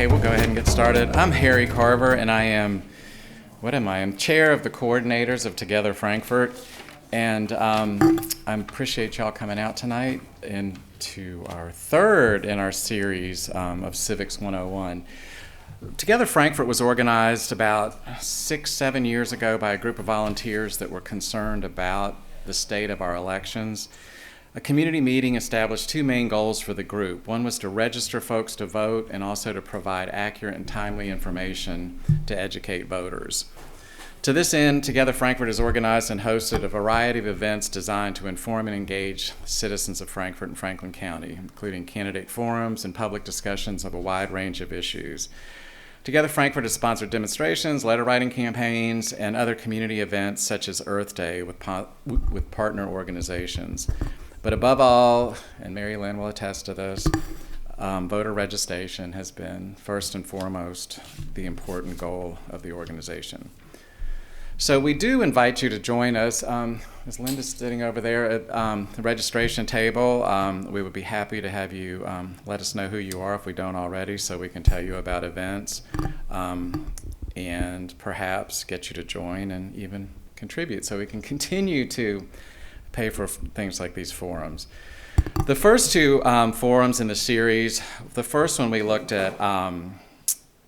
Okay, we'll go ahead and get started. I'm Harry Carver, and I am, I'm chair of the coordinators of Together Frankfort, and I appreciate y'all coming out tonight into our third in our series of Civics 101. Together Frankfort was organized about 6-7 years ago by a group of volunteers that were concerned about the state of our elections. A community meeting established two main goals for the group. One was to register folks to vote and also to provide accurate and timely information to educate voters. To this end, Together Frankfort has organized and hosted a variety of events designed to inform and engage citizens of Frankfort and Franklin County, including candidate forums and public discussions of a wide range of issues. Together Frankfort has sponsored demonstrations, letter writing campaigns, and other community events such as Earth Day with partner organizations. But above all, and Mary Lynn will attest to this, voter registration has been first and foremost the important goal of the organization. So we do invite you to join us. As Linda's sitting over there at the registration table, we would be happy to have you let us know who you are if we don't already, so we can tell you about events and perhaps get you to join and even contribute so we can continue to pay for things like these forums. The first two forums in the series, the first one we looked at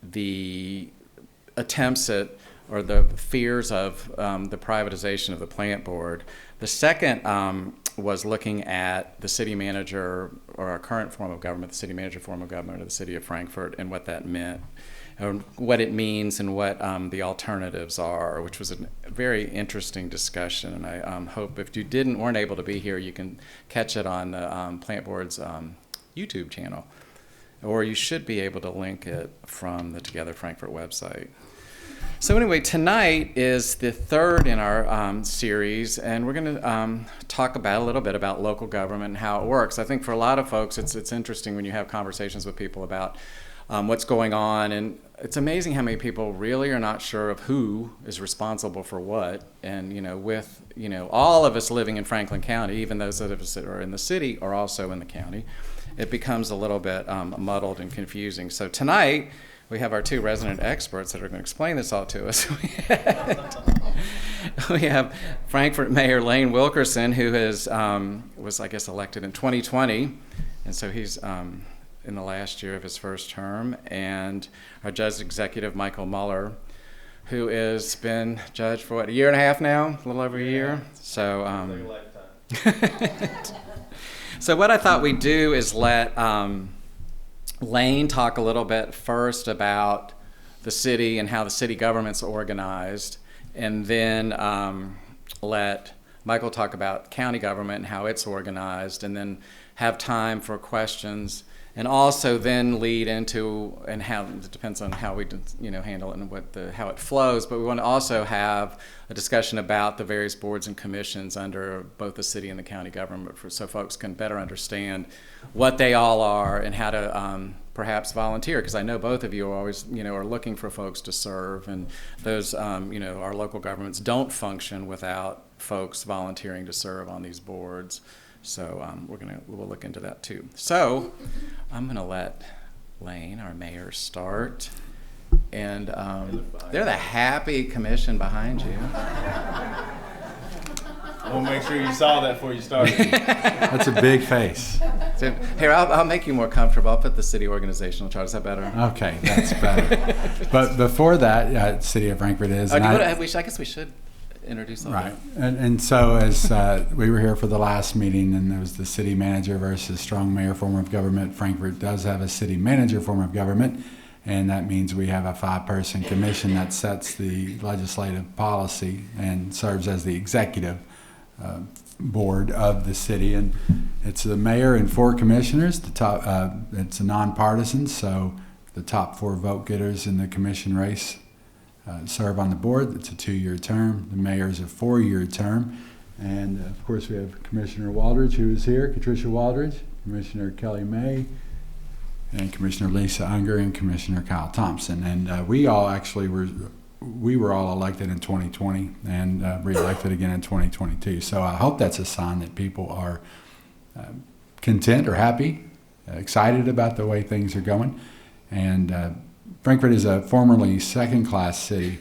the attempts at or the fears of the privatization of the plant board. The second was looking at the city manager, or our current form of government, the city manager form of government of the city of Frankfort, and what that meant, or what it means and what the alternatives are, which was a very interesting discussion. And I hope if you weren't able to be here, you can catch it on the Plant Board's YouTube channel, or you should be able to link it from the Together Frankfort website. So anyway, tonight is the third in our series, and we're going to talk about a little bit about local government and how it works. I think for a lot of folks, it's interesting when you have conversations with people about what's going on, and it's amazing how many people really are not sure of who is responsible for what. And with all of us living in Franklin County, even those of us that are in the city are also in the county, it becomes a little bit muddled and confusing. So tonight we have our two resident experts that are going to explain this all to us. We have Frankfort Mayor Lane Wilkerson, who was, I guess, elected in 2020, and so he's in the last year of his first term, and our judge executive, Michael Muller, who has been judge for, a year and a half now, a little over a year. So, so what I thought we'd do is let Lane talk a little bit first about the city and how the city government's organized, and then let Michael talk about county government and how it's organized, and then have time for questions, and also then lead into, and how it depends on how we handle it and how it flows, but we want to also have a discussion about the various boards and commissions under both the city and the county government, so folks can better understand what they all are and how to perhaps volunteer, because I know both of you are always are looking for folks to serve, and those our local governments don't function without folks volunteering to serve on these boards. So we'll look into that too. So I'm going to let Lane, our mayor, start. And they're the happy commission behind you. We'll make sure you saw that before you started. That's a big face. So, here, I'll make you more comfortable. I'll put the city organizational chart. Is that better? Okay, that's better. But before that, City of Frankfort is. I guess we should introduce them. Right. And so as we were here for the last meeting, and there was the city manager versus strong mayor form of government. Frankfort does have a city manager form of government, and that means we have a 5-person commission that sets the legislative policy and serves as the executive board of the city. And it's the mayor and 4 commissioners. The top, it's a nonpartisan, so the top 4 vote getters in the commission race serve on the board. It's a 2-year term. The mayor's a 4-year term. And of course we have Commissioner Waldridge, who is here, Patricia Waldridge, Commissioner Kelly May, and Commissioner Lisa Unger, and Commissioner Kyle Thompson. And we all actually were all elected in 2020 and re-elected again in 2022. So I hope that's a sign that people are content or happy, excited about the way things are going. And Frankfort is a formerly second-class city,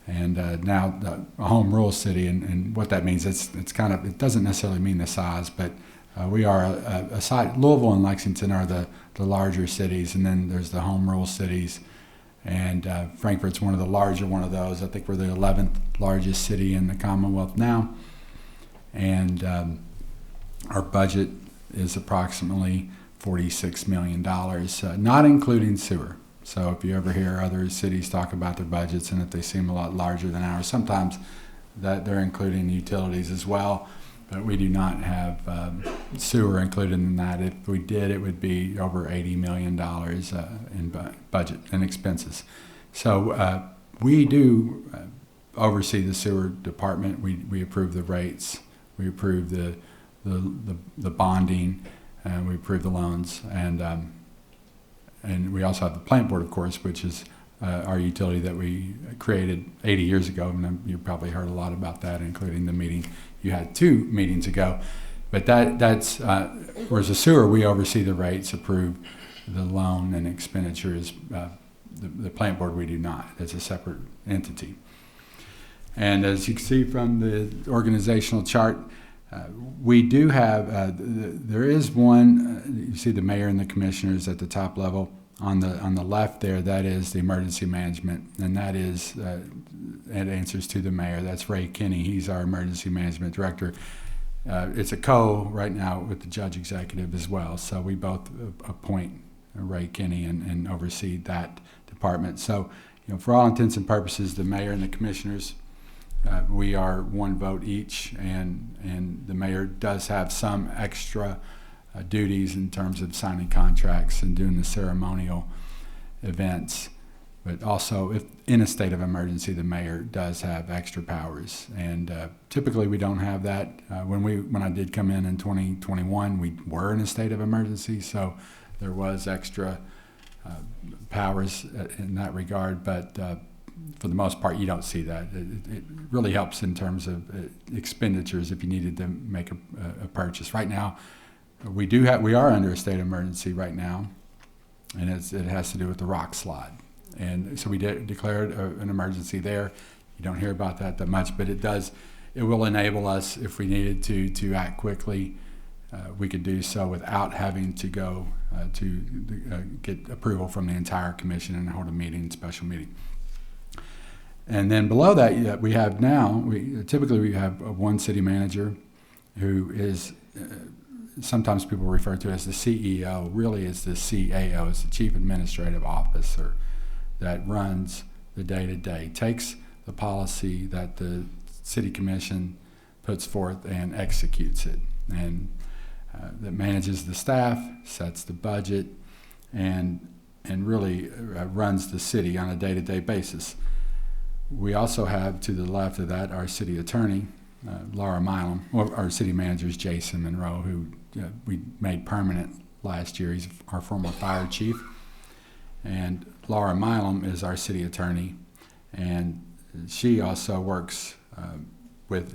and now a home rule city. And what that means, it's kind of, it doesn't necessarily mean the size, but we are a site. Louisville and Lexington are the larger cities, and then there's the home rule cities. And Frankfort's one of the larger one of those. I think we're the 11th largest city in the Commonwealth now. And our budget is approximately $46 million, not including sewer. So if you ever hear other cities talk about their budgets and if they seem a lot larger than ours, sometimes that they're including utilities as well. But we do not have sewer included in that. If we did, it would be over $80 million in budget and expenses. So we do oversee the sewer department. We approve the rates. We approve the bonding, and we approve the loans. And we also have the plant board, of course, which is our utility that we created 80 years ago. And you probably heard a lot about that, including the meeting you had 2 meetings ago. But that's whereas the sewer, we oversee the rates, approve the loan and expenditures. The plant board, we do not. It's a separate entity. And as you can see from the organizational chart, we do have, there is one, you see the mayor and the commissioners at the top level. On the left there, that is the emergency management, and that is, it answers to the mayor. That's Ray Kinney. He's our emergency management director. It's a right now with the judge executive as well. So we both appoint Ray Kinney and oversee that department. So, for all intents and purposes, the mayor and the commissioners, we are 1 vote each, and the mayor does have some extra duties in terms of signing contracts and doing the ceremonial events. But also, if in a state of emergency, the mayor does have extra powers. And typically, we don't have that. When I did come in 2021, we were in a state of emergency, so there was extra powers in that regard. But for the most part, you don't see that. It really helps in terms of expenditures if you needed to make a purchase. Right now, we are under a state of emergency right now, and it has to do with the rock slide. And so we declared an emergency there. You don't hear about that much, but it will enable us, if we needed to act quickly, we could do so without having to go to get approval from the entire commission and hold a special meeting. And then below that, we have now, typically we have one city manager who is, sometimes people refer to as the CEO, really is the CAO, it's the Chief Administrative Officer that runs the day-to-day, takes the policy that the city commission puts forth and executes it, and that manages the staff, sets the budget, and really runs the city on a day-to-day basis. We also have to the left of that our city attorney, Laura Milam, or our city manager is Jason Monroe, who we made permanent last year. He's our former fire chief. And Laura Milam is our city attorney, and she also works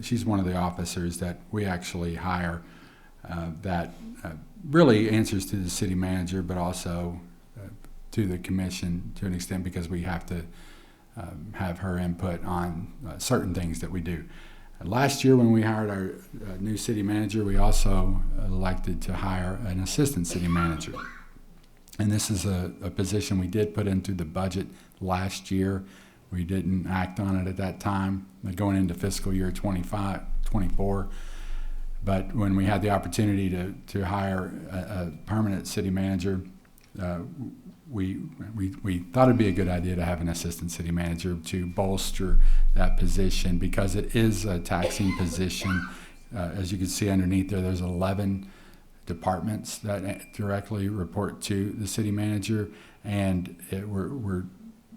she's one of the officers that we actually hire that really answers to the city manager, but also to the commission to an extent, because we have to have her input on certain things that we do. Last year, when we hired our new city manager, we also elected to hire an assistant city manager. And this is a position we did put into the budget last year. We didn't act on it at that time, going into fiscal year 24. But when we had the opportunity to hire a permanent city manager, we thought it'd be a good idea to have an assistant city manager to bolster that position, because it is a taxing position. As you can see underneath there's 11 departments that directly report to the city manager, and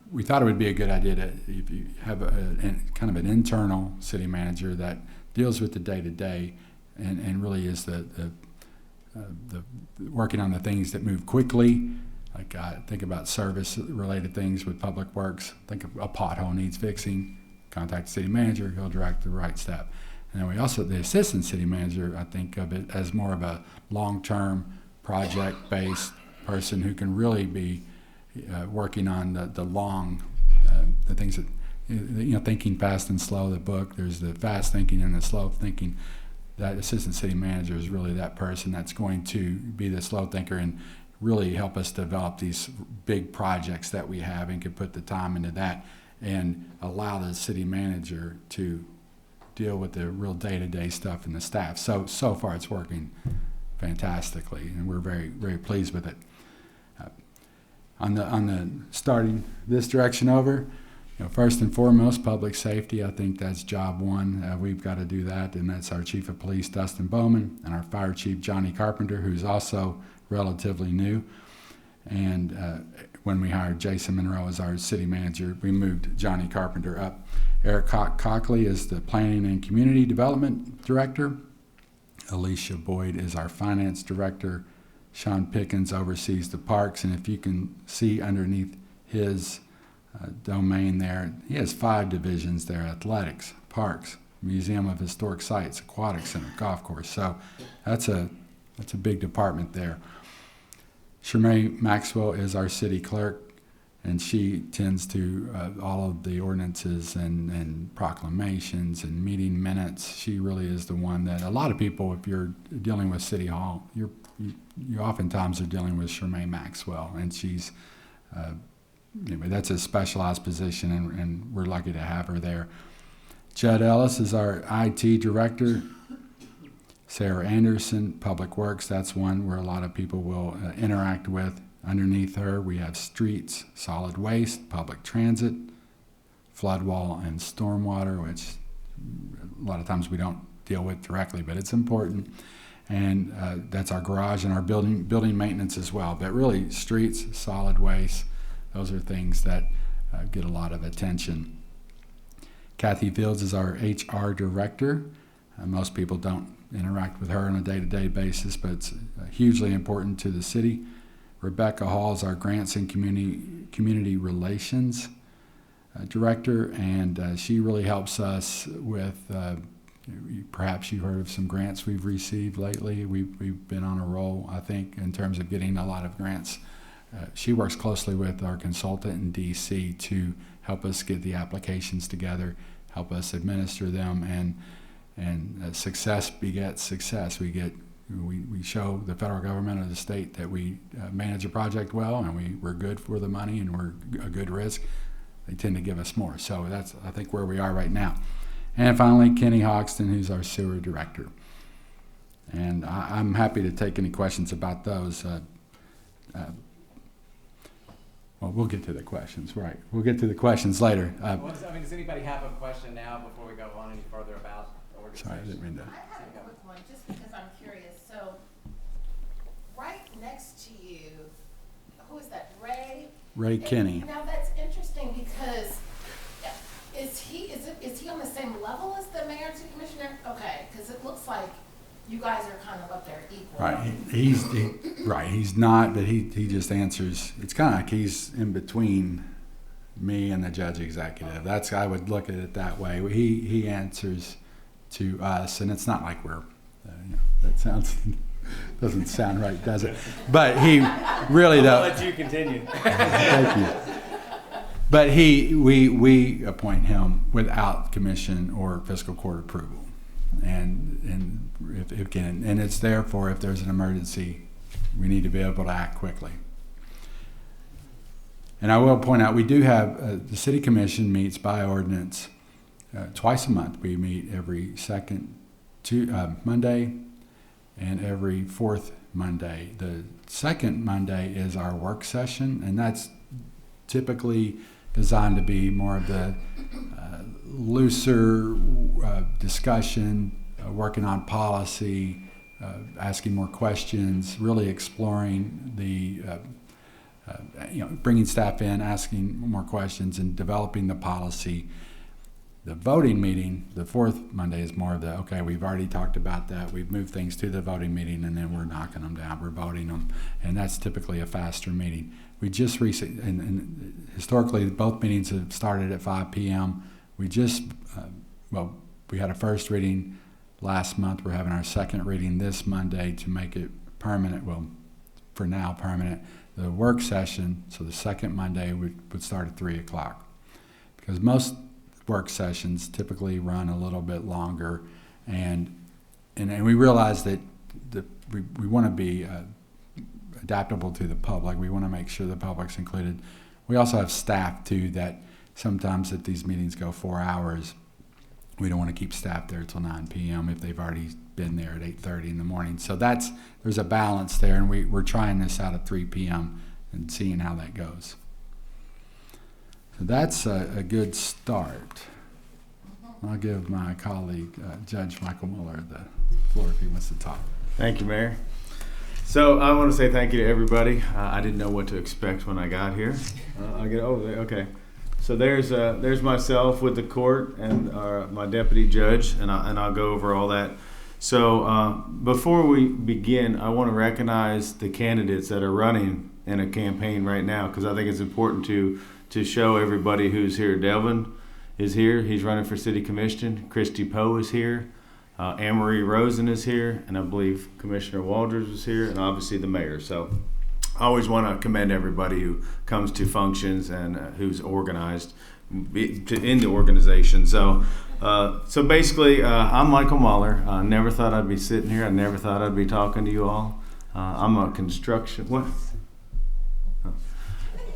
we thought it would be a good idea to, if you have kind of an internal city manager that deals with the day-to-day and really is the working on the things that move quickly. Like think about service-related things with Public Works. Think of a pothole needs fixing, contact the city manager, he'll direct the right step. And then we also, the assistant city manager, I think of it as more of a long-term project-based person who can really be working on the long, the things that, thinking fast and slow, the book. There's the fast thinking and the slow thinking. That assistant city manager is really that person that's going to be the slow thinker and really help us develop these big projects that we have, and can put the time into that and allow the city manager to deal with the real day-to-day stuff and the staff. So far it's working fantastically, and we're very, very pleased with it. On the starting this direction over, first and foremost, public safety. I think that's job one. We've got to do that, and that's our chief of police, Dustin Bowman, and our fire chief, Johnny Carpenter, who's also relatively new. And when we hired Jason Monroe as our city manager, we moved Johnny Carpenter up. Eric Cockley is the planning and community development director. Alicia Boyd is our finance director. Sean Pickens oversees the parks, and if you can see underneath his domain there, he has 5 divisions there: athletics, parks, museum of historic sites, aquatic center, golf course. So that's a big department there. Shermaine Maxwell is our city clerk, and she tends to all of the ordinances and proclamations and meeting minutes. She really is the one that a lot of people, if you're dealing with City Hall, you oftentimes are dealing with Shermaine Maxwell, and she's anyway, that's a specialized position, and we're lucky to have her there. Judd Ellis is our IT director. Sarah Anderson, Public Works, that's one where a lot of people will interact with. Underneath her, we have streets, solid waste, public transit, flood wall, and stormwater, which a lot of times we don't deal with directly, but it's important. And that's our garage and our building maintenance as well. But really, streets, solid waste, those are things that get a lot of attention. Kathy Fields is our HR director. Most people don't interact with her on a day-to-day basis, but it's hugely important to the city. Rebecca Hall is our grants and community relations director, and she really helps us with, perhaps you've heard of some grants we've received lately. We've been on a roll, I think, in terms of getting a lot of grants. She works closely with our consultant in D.C. to help us get the applications together, help us administer them, and success begets success. We show the federal government or the state that we manage a project well, and we're good for the money, and we're a good risk. They tend to give us more. So that's, I think, where we are right now. And finally, Kenny Hoxton, who's our sewer director. And I'm happy to take any questions about those. Well, we'll get to the questions, right? We'll get to the questions later. Does anybody have a question now before we go on any further about the organization? Sorry, I didn't mean to. I have a quick one, just because I'm curious. So, right next to you, who is that? Ray Kenny. Now that's interesting because is he on the same level as the mayor and city commissioner? Okay, because it looks like you guys are kind of up there equal. Right. He's not, but he just answers. It's kind of like he's in between me and the judge executive. That's, I would look at it that way. He answers to us, and it's not like we're. That doesn't sound right, does it? But he really I'll let you continue. Thank you. But we appoint him without commission or fiscal court approval, and if can, and it's therefore if there's an emergency, we need to be able to act quickly. And I will point out we do have the city commission meets by ordinance twice a month. We meet every second Monday and every fourth Monday. The second Monday is our work session, and that's typically designed to be more of the looser discussion, working on policy, asking more questions, really exploring the, bringing staff in, asking more questions, and developing the policy. The voting meeting, the fourth Monday, is more of the, okay, we've already talked about that, we've moved things to the voting meeting, and then we're knocking them down, we're voting them, and that's typically a faster meeting. We just recently, and historically, both meetings have started at 5 p.m. We just, we had a first reading last month. We're having our second reading this Monday to make it permanent, well, for now permanent, The work session, so the second Monday, would start at 3 o'clock. Because most work sessions typically run a little bit longer, and we realize that we want to be adaptable to the public. We want to make sure the public's included. We also have staff too that sometimes if these meetings go 4 hours, we don't want to keep staff there till 9 p.m. if they've already been there at 8:30 in the morning. So there's a balance there, and we're trying this out at 3 p.m. and seeing how that goes. So that's a good start. I'll give my colleague, Judge Michael Mueller, the floor if he wants to talk. Thank you, Mayor. So I want to say thank you to everybody. I didn't know what to expect when I got here. I'll get over there. Okay. So there's myself with the court and my deputy judge, and I'll go over all that. So before we begin, I want to recognize the candidates that are running in a campaign right now, because I think it's important to show everybody who's here. Delvin is here. He's running for City Commission. Christy Poe is here. Anne-Marie Rosen is here, and I believe Commissioner Walters is here, and obviously the mayor. So I always want to commend everybody who comes to functions and who's organized in the organization. So basically, I'm Michael Mueller. I never thought I'd be sitting here. I never thought I'd be talking to you all. I'm a construction. What?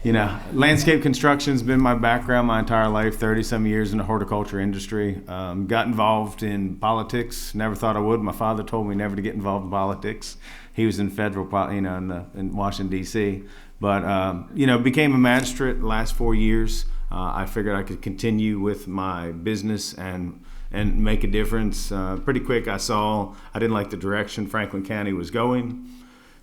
Landscape construction's been my background my entire life, 30-some years in the horticulture industry. Got involved in politics, never thought I would. My father told me never to get involved in politics. He was in federal, in Washington, D.C. But, became a magistrate the last 4 years. I figured I could continue with my business and make a difference. Pretty quick, I didn't like the direction Franklin County was going.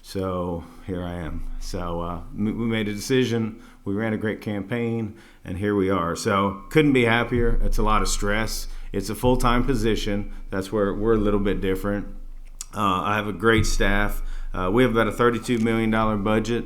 So here I am. So we made a decision. We ran a great campaign, and here we are. So couldn't be happier. It's a lot of stress. It's a full-time position. That's where we're a little bit different. I have a great staff. We have about a $32 million budget.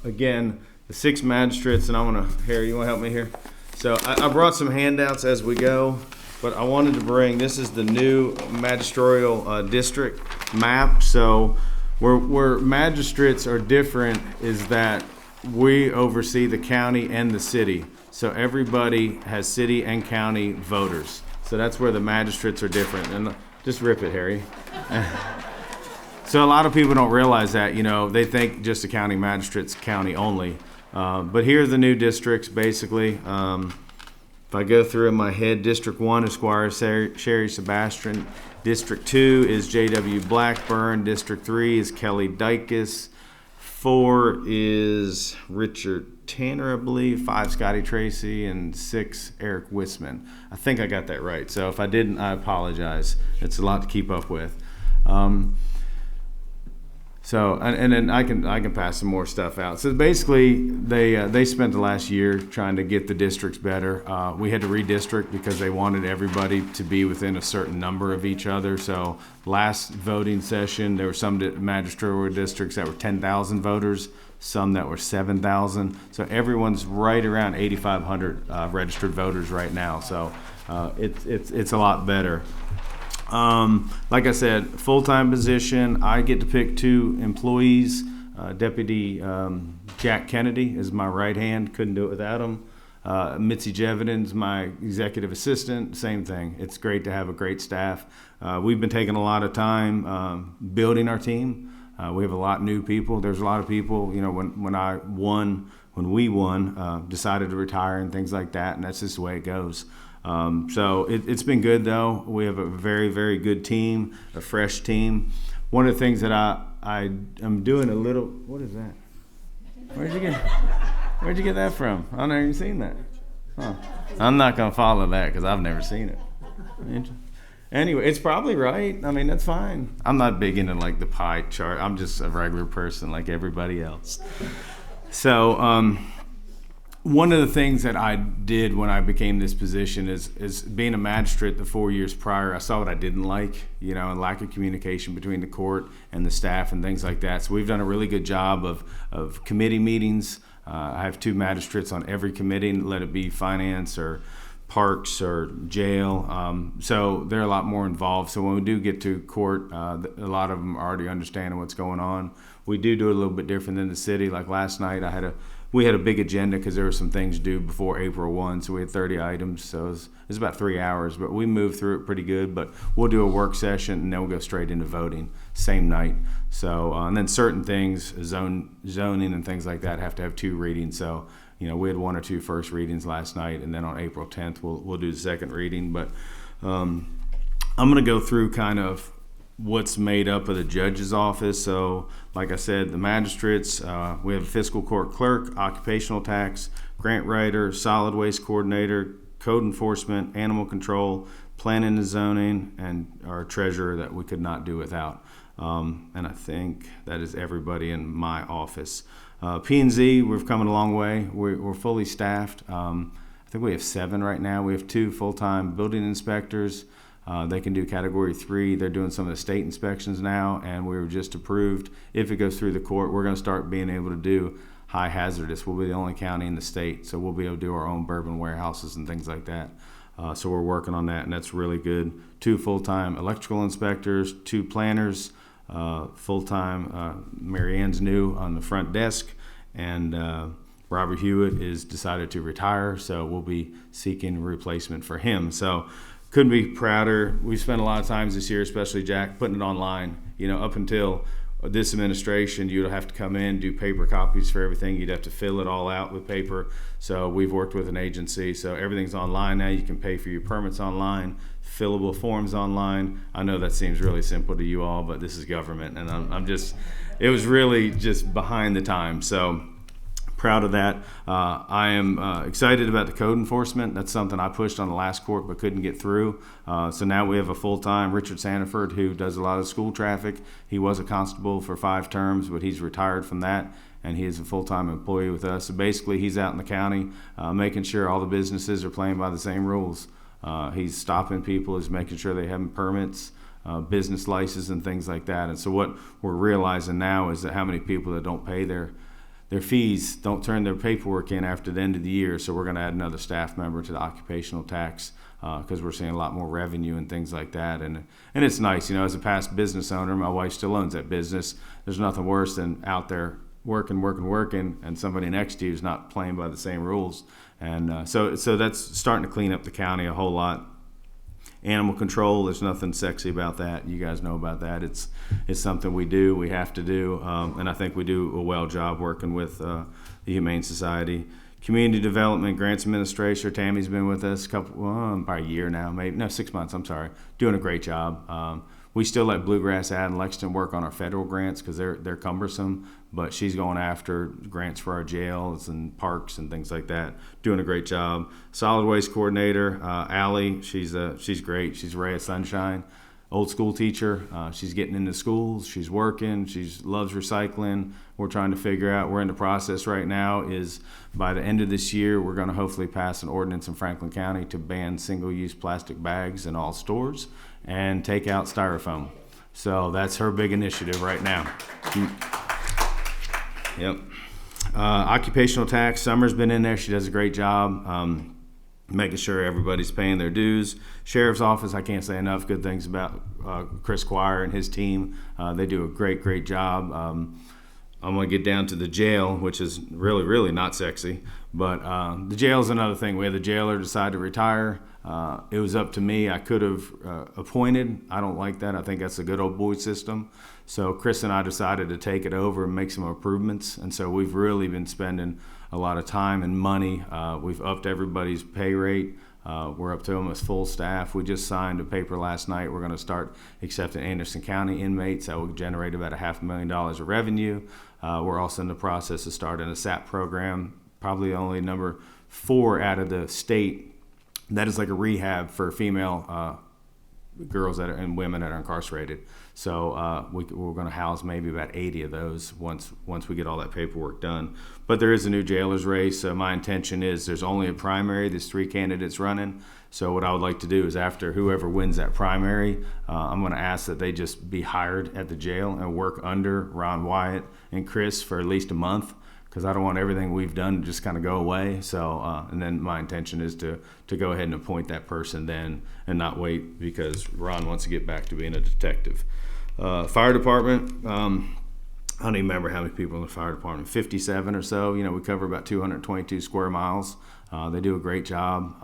Again, the 6 magistrates, and Harry, you want to help me here? So I brought some handouts as we go, but I wanted to bring, this is the new magisterial district map. So where magistrates are different is that we oversee the county and the city. So everybody has city and county voters. So that's where the magistrates are different. And just rip it, Harry. So a lot of people don't realize that, they think just the county magistrates, county only. But here are the new districts, basically. If I go through in my head, District 1 is Squire Sherry Sebastian. District 2 is J.W. Blackburn. District 3 is Kelly Dykes. 4 is Richard Tanner, I believe. 5, Scotty Tracy. And 6, Eric Wisman. I think I got that right. So if I didn't, I apologize. It's a lot to keep up with. So and then I can pass some more stuff out. So basically, they spent the last year trying to get the districts better. We had to redistrict because they wanted everybody to be within a certain number of each other. So last voting session, there were some magisterial districts that were 10,000 voters, some that were 7,000. So everyone's right around 8,500 registered voters right now. So it's a lot better. Like I said, full-time position. I get to pick 2 employees. Deputy Jack Kennedy is my right hand. Couldn't do it without him. Mitzi Jevedin's my executive assistant. Same thing. It's great to have a great staff. We've been taking a lot of time building our team. We have a lot of new people. There's a lot of people, when we won, decided to retire and things like that, and that's just the way it goes. So it's been good, though. We have a very, very good team, a fresh team. One of the things that I am doing a little, what is that? Where'd you get that from? I've never even seen that. Huh. I'm not going to follow that because I've never seen it. Anyway, it's probably right. I mean, that's fine. I'm not big into like the pie chart. I'm just a regular person like everybody else. So, one of the things that I did when I became this position is being a magistrate the 4 years prior, I saw what I didn't like, and lack of communication between the court and the staff and things like that. So we've done a really good job of committee meetings. I have 2 magistrates on every committee, let it be finance or parks or jail. So they're a lot more involved. So when we do get to court, a lot of them are already understanding what's going on. We do it a little bit different than the city. Like last night, we had a big agenda because there were some things due before April 1, so we had 30 items. So it was about 3 hours, but we moved through it pretty good. But we'll do a work session, and then we'll go straight into voting same night. So and then certain things, zoning and things like that, have to have 2 readings. So we had 1 or 2 first readings last night, and then on April 10th we'll do the second reading. But I'm going to go through kind of what's made up of the judge's office. So like I said, the magistrates, we have a fiscal court clerk, occupational tax, grant writer, solid waste coordinator, code enforcement, animal control, planning and zoning, and our treasurer that we could not do without. And I think that is everybody in my office. P&Z, we've come a long way. We're fully staffed. I think we have 7 right now. We have 2 full-time building inspectors. They can do category 3. They're doing some of the state inspections now, and we were just approved. If it goes through the court, we're going to start being able to do high hazardous. We'll be the only county in the state, so we'll be able to do our own bourbon warehouses and things like that. So we're working on that, and that's really good. 2 full-time electrical inspectors, 2 planners, full-time. Mary Ann's new on the front desk, and Robert Hewitt is decided to retire, so we'll be seeking a replacement for him. So couldn't be prouder. We've spent a lot of times this year, especially Jack, putting it online. Up until this administration, you'd have to come in, do paper copies for everything. You'd have to fill it all out with paper. So we've worked with an agency. So everything's online now. You can pay for your permits online, fillable forms online. I know that seems really simple to you all, but this is government. And it was really just behind the times. So proud of that. I am excited about the code enforcement. That's something I pushed on the last court but couldn't get through. So now we have a full-time Richard Sanford who does a lot of school traffic. He was a constable for 5 terms, but he's retired from that, and he is a full-time employee with us. So basically he's out in the county making sure all the businesses are playing by the same rules. He's stopping people, he's making sure they have permits, business licenses and things like that. And so what we're realizing now is that how many people that don't pay their fees, don't turn their paperwork in after the end of the year. So we're going to add another staff member to the occupational tax because we're seeing a lot more revenue and things like that. And it's nice, as a past business owner, my wife still owns that business. There's nothing worse than out there working, and somebody next to you is not playing by the same rules. And so that's starting to clean up the county a whole lot. Animal control, there's nothing sexy about that. You guys know about that. It's something we do, we have to do, and I think we do a well job working with the Humane Society. Community Development Grants Administrator, Tammy's been with us about a year now, 6 months, I'm sorry. Doing a great job. We still let Bluegrass Ad and Lexington work on our federal grants because they're cumbersome, but she's going after grants for our jails and parks and things like that. Doing a great job. Solid Waste Coordinator, Allie, she's great. She's a ray of sunshine. Old school teacher, she's getting into schools, she's working, she loves recycling. We're trying to figure out, we're in the process right now, is by the end of this year, we're going to hopefully pass an ordinance in Franklin County to ban single-use plastic bags in all stores and take out styrofoam. So that's her big initiative right now. Yep. Occupational tax, Summer's been in there, she does a great job. Making sure everybody's paying their dues. Sheriff's Office, I can't say enough good things about Chris Quire and his team. They do a great job. I'm going to get down to the jail, which is really not sexy. But the jail is another thing. We had the jailer decide to retire. It was up to me. I could have appointed. I don't like that. I think that's a good old boy system. So Chris and I decided to take it over and make some improvements. And so we've really been spending a lot of time and money. We've upped everybody's pay rate. We're up to almost full staff. We just signed a paper last night. We're going to start accepting Anderson County inmates. That will generate about $500,000 of revenue. We're also in the process of starting a SAP program, probably only number 4 out of the state. That is like a rehab for female girls and women that are incarcerated. So we're going to house maybe about 80 of those once we get all that paperwork done. But there is a new jailer's race. My intention is there's only a primary. There's 3 candidates running. So what I would like to do is after whoever wins that primary, I'm going to ask that they just be hired at the jail and work under Ron Wyatt and Chris for at least a month, because I don't want everything we've done to just kind of go away. So, and then my intention is to go ahead and appoint that person then and not wait because Ron wants to get back to being a detective. Fire department, I don't even remember how many people in the fire department, 57 or so. You know, we cover about 222 square miles. They do a great job.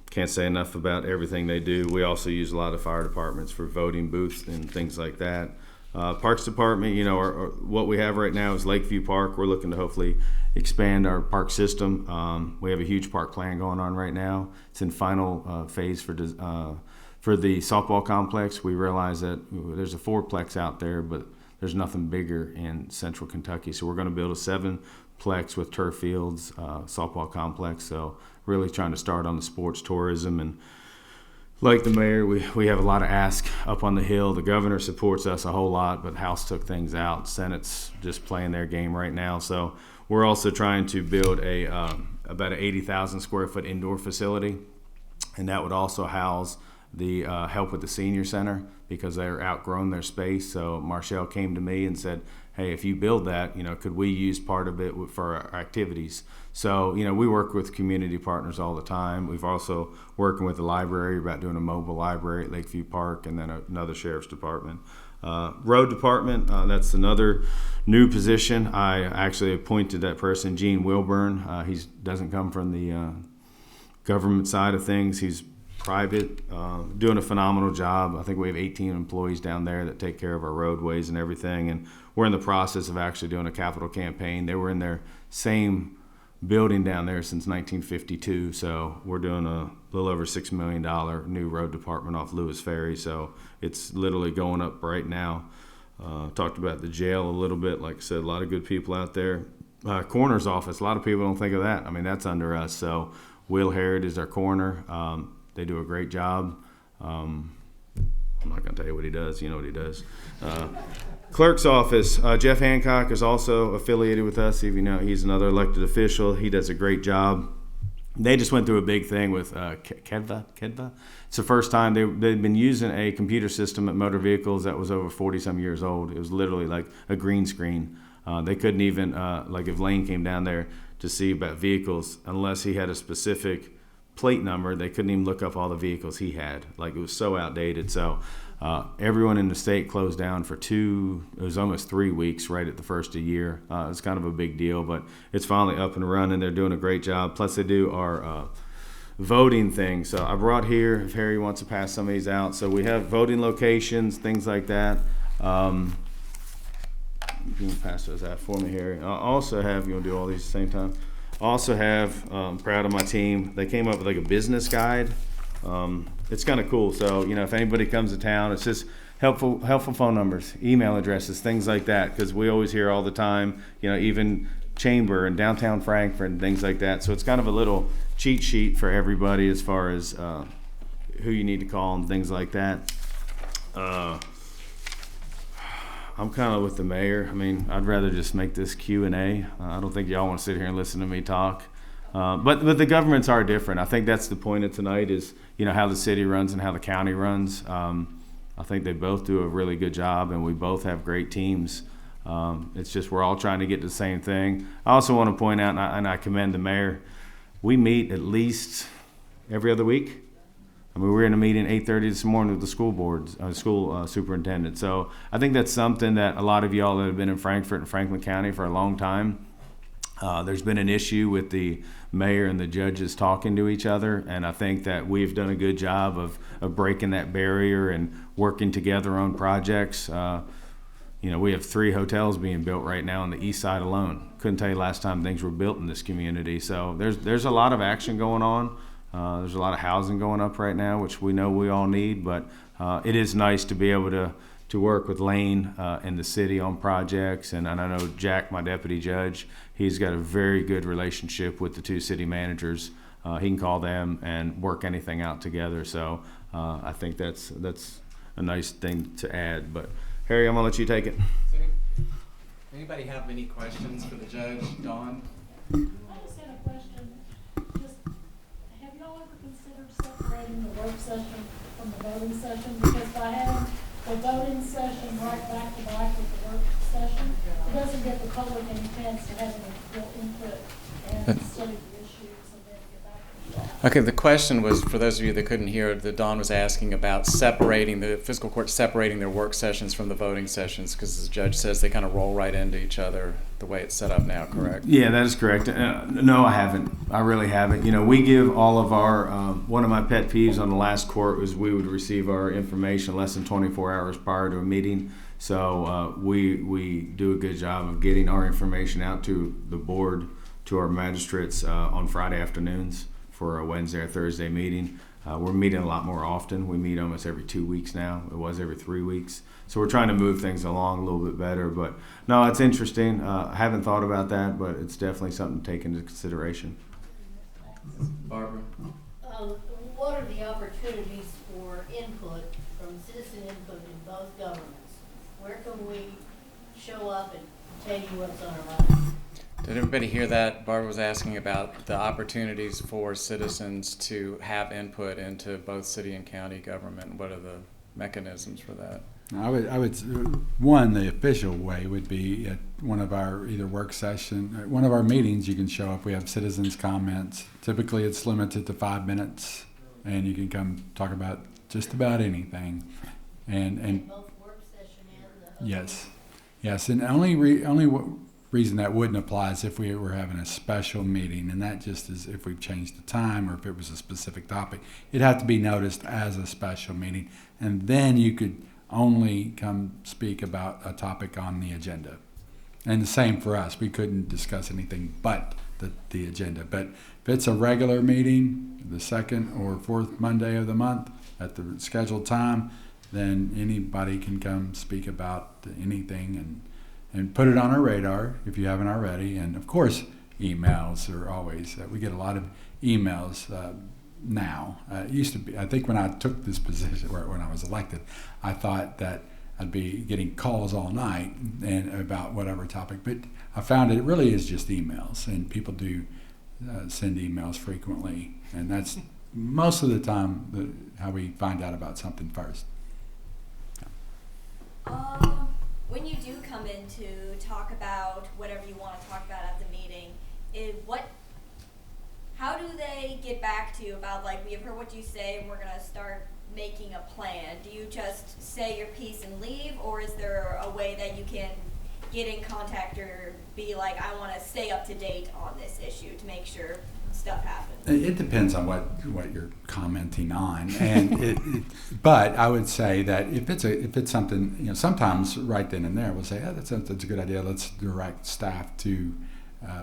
Can't say enough about everything they do. We also use a lot of fire departments for voting booths and things like that. Parks department, you know, what we have right now is Lakeview Park. We're looking to hopefully expand our park system. We have a huge park plan going on right now. It's in final phase for the softball complex. We realize that there's a fourplex out there, but there's nothing bigger in central Kentucky. So we're going to build a 7-plex with turf fields, softball complex. So really trying to start on the sports tourism. And like the mayor, we have a lot of ask up on the Hill. The governor supports us a whole lot, but the House took things out. Senate's just playing their game right now. So we're also trying to build about an 80,000 square foot indoor facility. And that would also house the help with the senior center because they're outgrown their space. So Marshall came to me and said, hey, if you build that, you know, could we use part of it for our activities? So, you know, we work with community partners all the time. We've also working with the library about doing a mobile library at Lakeview Park and then another sheriff's department. Road department, that's another new position. I actually appointed that person, Gene Wilburn. He doesn't come from the government side of things. He's private, doing a phenomenal job. I think we have 18 employees down there that take care of our roadways and everything. And we're in the process of actually doing a capital campaign. They were in their same building down there since 1952. So we're doing a little over $6 million new road department off Lewis Ferry. So it's literally going up right now. Talked about the jail a little bit. Like I said, a lot of good people out there. Coroner's office, a lot of people don't think of that. I mean, that's under us. So Will Harrod is our coroner. They do a great job. I'm not going to tell you what he does. You know what he does. Clerk's office, Jeff Hancock is also affiliated with us. Even though he's another elected official, he does a great job. They just went through a big thing with Kedva. It's the first time they've been using a computer system at motor vehicles that was over 40-some years old. It was literally like a green screen. They couldn't even, like if Lane came down there to see about vehicles, unless he had a specific plate number, they couldn't even look up all the vehicles he had. Like, it was so outdated. So everyone in the state closed down for it was almost 3 weeks right at the first of the year. It's kind of a big deal, but it's finally up and running. They're doing a great job. Plus they do our voting thing. So I brought here, if Harry wants to pass some of these out. So we have voting locations, things like that. You can pass those out for me, Harry. I also have, you want to do all these at the same time? Also have, proud of my team, they came up with like a business guide. It's kind of cool. So, you know, if anybody comes to town, it's just helpful phone numbers, email addresses, things like that, because we always hear all the time, you know, even Chamber and downtown Frankfort and things like that. So it's kind of a little cheat sheet for everybody as far as who you need to call and things like that. I'm kind of with the mayor. I mean, I'd rather just make this Q&A. I don't think y'all want to sit here and listen to me talk. But the governments are different. I think that's the point of tonight is, you know, how the city runs and how the county runs. I think they both do a really good job, and we both have great teams. It's just we're all trying to get to the same thing. I also want to point out, and I commend the mayor, we meet at least every other week. I mean, we were in a meeting at 8:30 this morning with the school superintendent. So I think that's something that a lot of y'all that have been in Frankfort and Franklin County for a long time, there's been an issue with the mayor and the judges talking to each other, and I think that we've done a good job of breaking that barrier and working together on projects. You know, we have 3 hotels being built right now on the east side alone. Couldn't tell you last time things were built in this community. So there's a lot of action going on. There's a lot of housing going up right now, which we know we all need, but it is nice to be able to work with Lane and the city on projects. And I know Jack, my deputy judge, he's got a very good relationship with the 2 city managers. He can call them and work anything out together. So I think that's a nice thing to add. But Harry, I'm gonna let you take it. Anybody have any questions for the judge, Dawn? I just had a question. Have y'all ever considered separating the work session from the voting session? Because by having the voting session right back to back with the work session, it doesn't give the public any chance to have any real input and study the issues and then get back to the law. Okay, the question was, for those of you that couldn't hear, that Dawn was asking about separating, the fiscal court separating their work sessions from the voting sessions, because the judge says they kind of roll right into each other the way it's set up now, correct? Yeah, that is correct. No, I haven't. I really haven't. You know, we give all of our, one of my pet peeves on the last court was we would receive our information less than 24 hours prior to a meeting. So we do a good job of getting our information out to the board, to our magistrates on Friday afternoons for a Wednesday or Thursday meeting. We're meeting a lot more often. We meet almost every 2 weeks now. It was every 3 weeks. So we're trying to move things along a little bit better. But no, it's interesting. I haven't thought about that, but it's definitely something to take into consideration. Barbara? What are the opportunities for input, from citizen input in both governments? Where can we show up and tell you what's on our mind? Did everybody hear that? Barbara was asking about the opportunities for citizens to have input into both city and county government. What are the mechanisms for that? One, the official way would be at one of our either work session, one of our meetings, you can show up. We have citizens' comments. Typically, it's limited to 5 minutes, and you can come talk about just about anything. And Both work session and the yes, and only reason that wouldn't apply is if we were having a special meeting, and that just is if we've changed the time or if it was a specific topic. It'd have to be noticed as a special meeting, and then you could only come speak about a topic on the agenda. And the same for us. We couldn't discuss anything but the agenda. But if it's a regular meeting, the second or fourth Monday of the month at the scheduled time, then anybody can come speak about anything and put it on our radar if you haven't already. And of course, emails are always, we get a lot of emails now. It used to be, I think when I took this position, or when I was elected, I thought that I'd be getting calls all night and about whatever topic, but I found it really is just emails, and people do send emails frequently, and that's most of the time how we find out about something first. When you do come in to talk about whatever you want to talk about at the meeting, how do they get back to you about, like, we have heard what you say and we're going to start making a plan? Do you just say your piece and leave, or is there a way that you can get in contact or be like, I want to stay up to date on this issue to make sure stuff happens? It depends on what you're commenting on, and but I would say that if it's something, you know, sometimes right then and there we'll say, that's a good idea. Let's direct staff to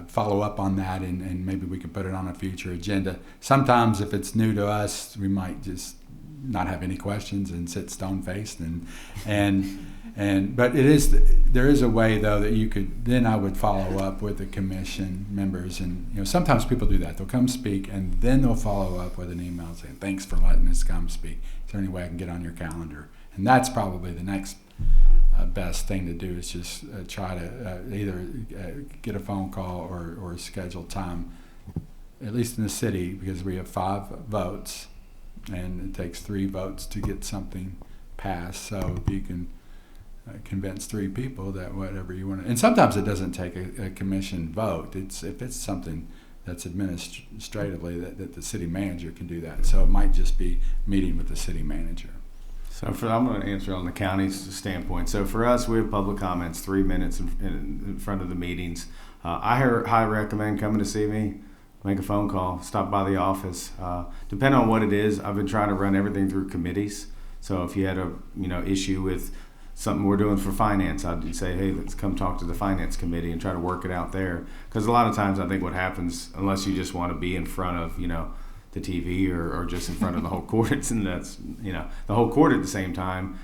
follow up on that, and maybe we can put it on a future agenda. Sometimes if it's new to us, we might just not have any questions and sit stone-faced, but there is a way though that you could, then I would follow up with the commission members, and you know, sometimes people do that. They'll come speak and then they'll follow up with an email saying, thanks for letting us come speak. Is there any way I can get on your calendar? And that's probably the next best thing to do, is just try to either get a phone call or schedule time, at least in the city, because we have 5 votes and it takes 3 votes to get something passed. So if you can convince 3 people that whatever you want to, and sometimes it doesn't take a commission vote. If it's something that's administratively that the city manager can do that. So it might just be meeting with the city manager. So I'm going to answer on the county's standpoint. So for us, we have public comments 3 minutes in front of the meetings. I highly recommend coming to see me. Make a phone call, stop by the office. Depending on what it is, I've been trying to run everything through committees. So if you had a issue with something we're doing for finance, I'd say, hey, let's come talk to the finance committee and try to work it out there. Because a lot of times I think what happens, unless you just want to be in front of the TV or just in front of the whole court, and that's the whole court at the same time.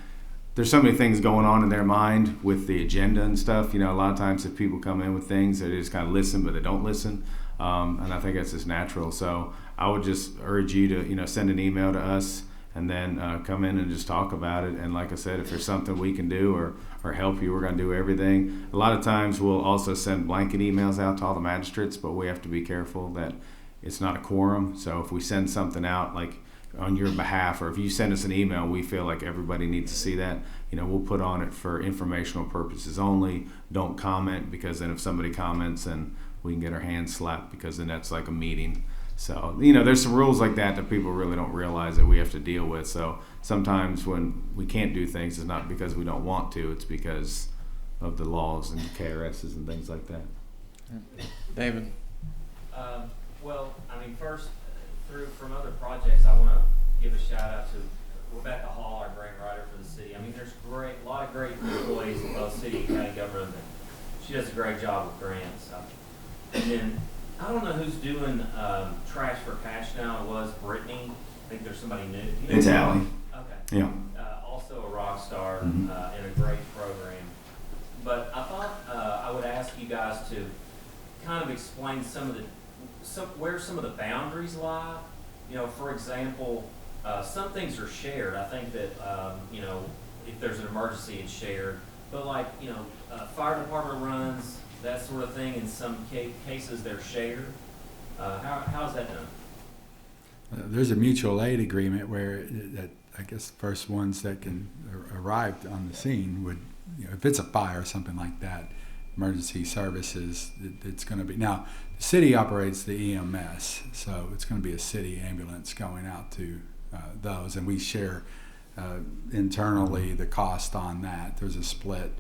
There's so many things going on in their mind with the agenda and stuff. A lot of times if people come in with things, they just kind of listen, but they don't listen. And I think that's just natural. So I would just urge you to, send an email to us and then come in and just talk about it. And like I said, if there's something we can do or help you, we're going to do everything. A lot of times we'll also send blanket emails out to all the magistrates, but we have to be careful that it's not a quorum. So if we send something out, like on your behalf, or if you send us an email, we feel like everybody needs to see that, we'll put on it for informational purposes only. Don't comment, because then if somebody comments, then we can get our hands slapped, because then that's like a meeting. So, there's some rules like that people really don't realize that we have to deal with. So sometimes when we can't do things, it's not because we don't want to, it's because of the laws and KRSs and things like that. David? Well, first, from other projects, I want to give a shout out to Rebecca Hall, our grant writer for the city. There's a lot of great employees in both city and county government. She does a great job with grants. And then, I don't know who's doing Trash for Cash now. It was Brittany. I think there's somebody new. It's Allie. Okay. Yeah. Also a rock star Mhm. and a great program. But I thought I would ask you guys to kind of explain where some of the boundaries lie. For example, some things are shared. I think that if there's an emergency, it's shared. But fire department runs, that sort of thing. In some cases, they're shared. How's that done? There's a mutual aid agreement where that I guess the first ones that can arrive on the scene would, if it's a fire or something like that, emergency services, it's going to be. Now, the city operates the EMS, so it's going to be a city ambulance going out to those, and we share internally the cost on that. There's a split.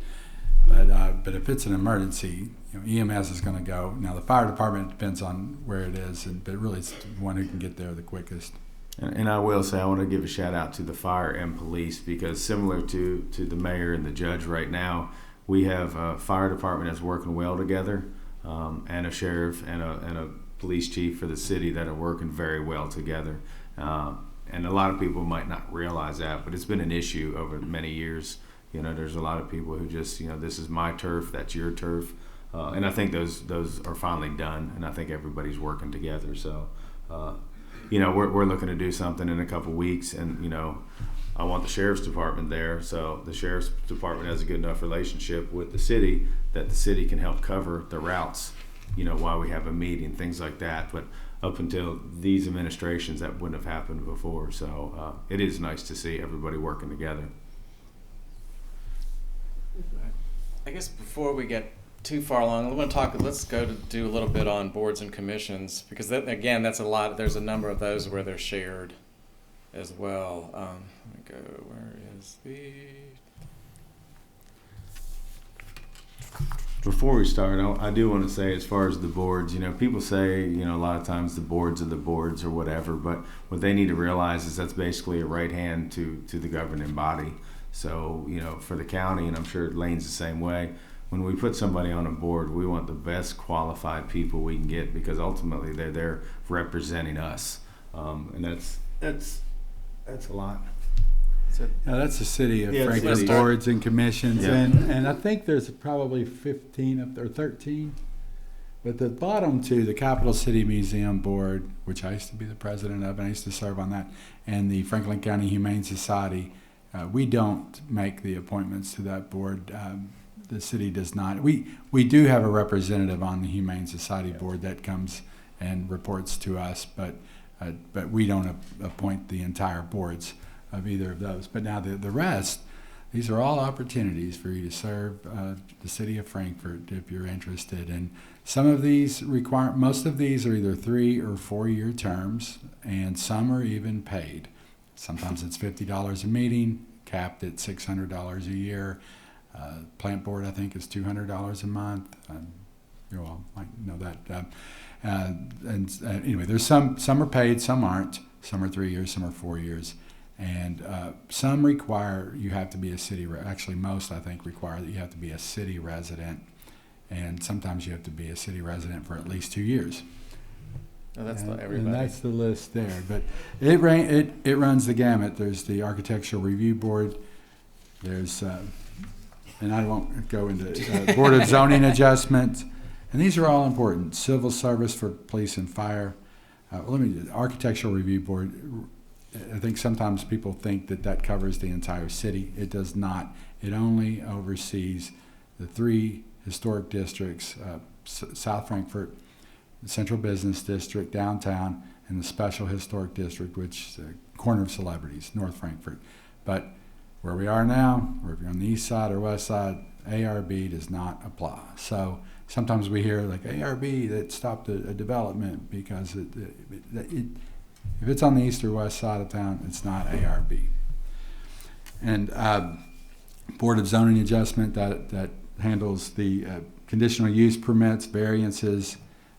But if it's an emergency, EMS is going to go. Now, the fire department depends on where it is, but really it's the one who can get there the quickest. And I will say, I want to give a shout out to the fire and police, because similar to the mayor and the judge right now, we have a fire department that's working well together, and a sheriff and a police chief for the city that are working very well together. And a lot of people might not realize that, but it's been an issue over many years. There's a lot of people who just, this is my turf, that's your turf. And I think those are finally done, and I think everybody's working together. So, we're looking to do something in a couple weeks, and, I want the sheriff's department there. So the sheriff's department has a good enough relationship with the city that the city can help cover the routes, while we have a meeting, things like that. But up until these administrations, that wouldn't have happened before. So it is nice to see everybody working together. I guess before we get too far along, let's go to do a little bit on boards and commissions, because that's a lot. There's a number of those where they're shared as well. Let me go, where is the... Before we start, I do want to say, as far as the boards, people say, a lot of times the boards are the boards or whatever, but what they need to realize is that's basically a right hand to the governing body. So, for the county, and I'm sure Lane's the same way, when we put somebody on a board, we want the best qualified people we can get, because ultimately they're there representing us. And that's a lot. Now, that's the city of Yeah, it's Frankfort city. boards and commissions, Yeah. and I think there's probably 15 up there, 13. But the bottom two, the Capital City Museum Board, which I used to be the president of, and I used to serve on that, and the Franklin County Humane Society, we don't make the appointments to that board. The city does not. We do have a representative on the Humane Society board that comes and reports to us, but we don't appoint the entire boards of either of those. But now the rest, these are all opportunities for you to serve the city of Frankfort if you're interested. And some of these most of these are either 3 or 4 year terms, and some are even paid. Sometimes it's $50 a meeting, capped at $600 a year. Plant board, I think, is $200 a month. You all might know that. Anyway, there's some are paid, some aren't. Some are 3 years, some are 4 years. And some require you have to be a city, actually most I think require that you have to be a city resident. And sometimes you have to be a city resident for at least 2 years. Oh, that's everybody. And that's the list there. But it runs the gamut. There's the Architectural Review Board. There's, and I won't go into Board of Zoning Adjustment. And these are all important. Civil Service for Police and Fire. Architectural Review Board. I think sometimes people think that covers the entire city. It does not. It only oversees the 3 historic districts, South Frankfort, the Central Business District, downtown, and the Special Historic District, which corner of celebrities, North Frankfort. But where we are now, or if you're on the east side or west side, ARB does not apply. So sometimes we hear like ARB that stopped a development because if it's on the east or west side of town, it's not ARB. And Board of Zoning Adjustment that handles the conditional use permits, variances,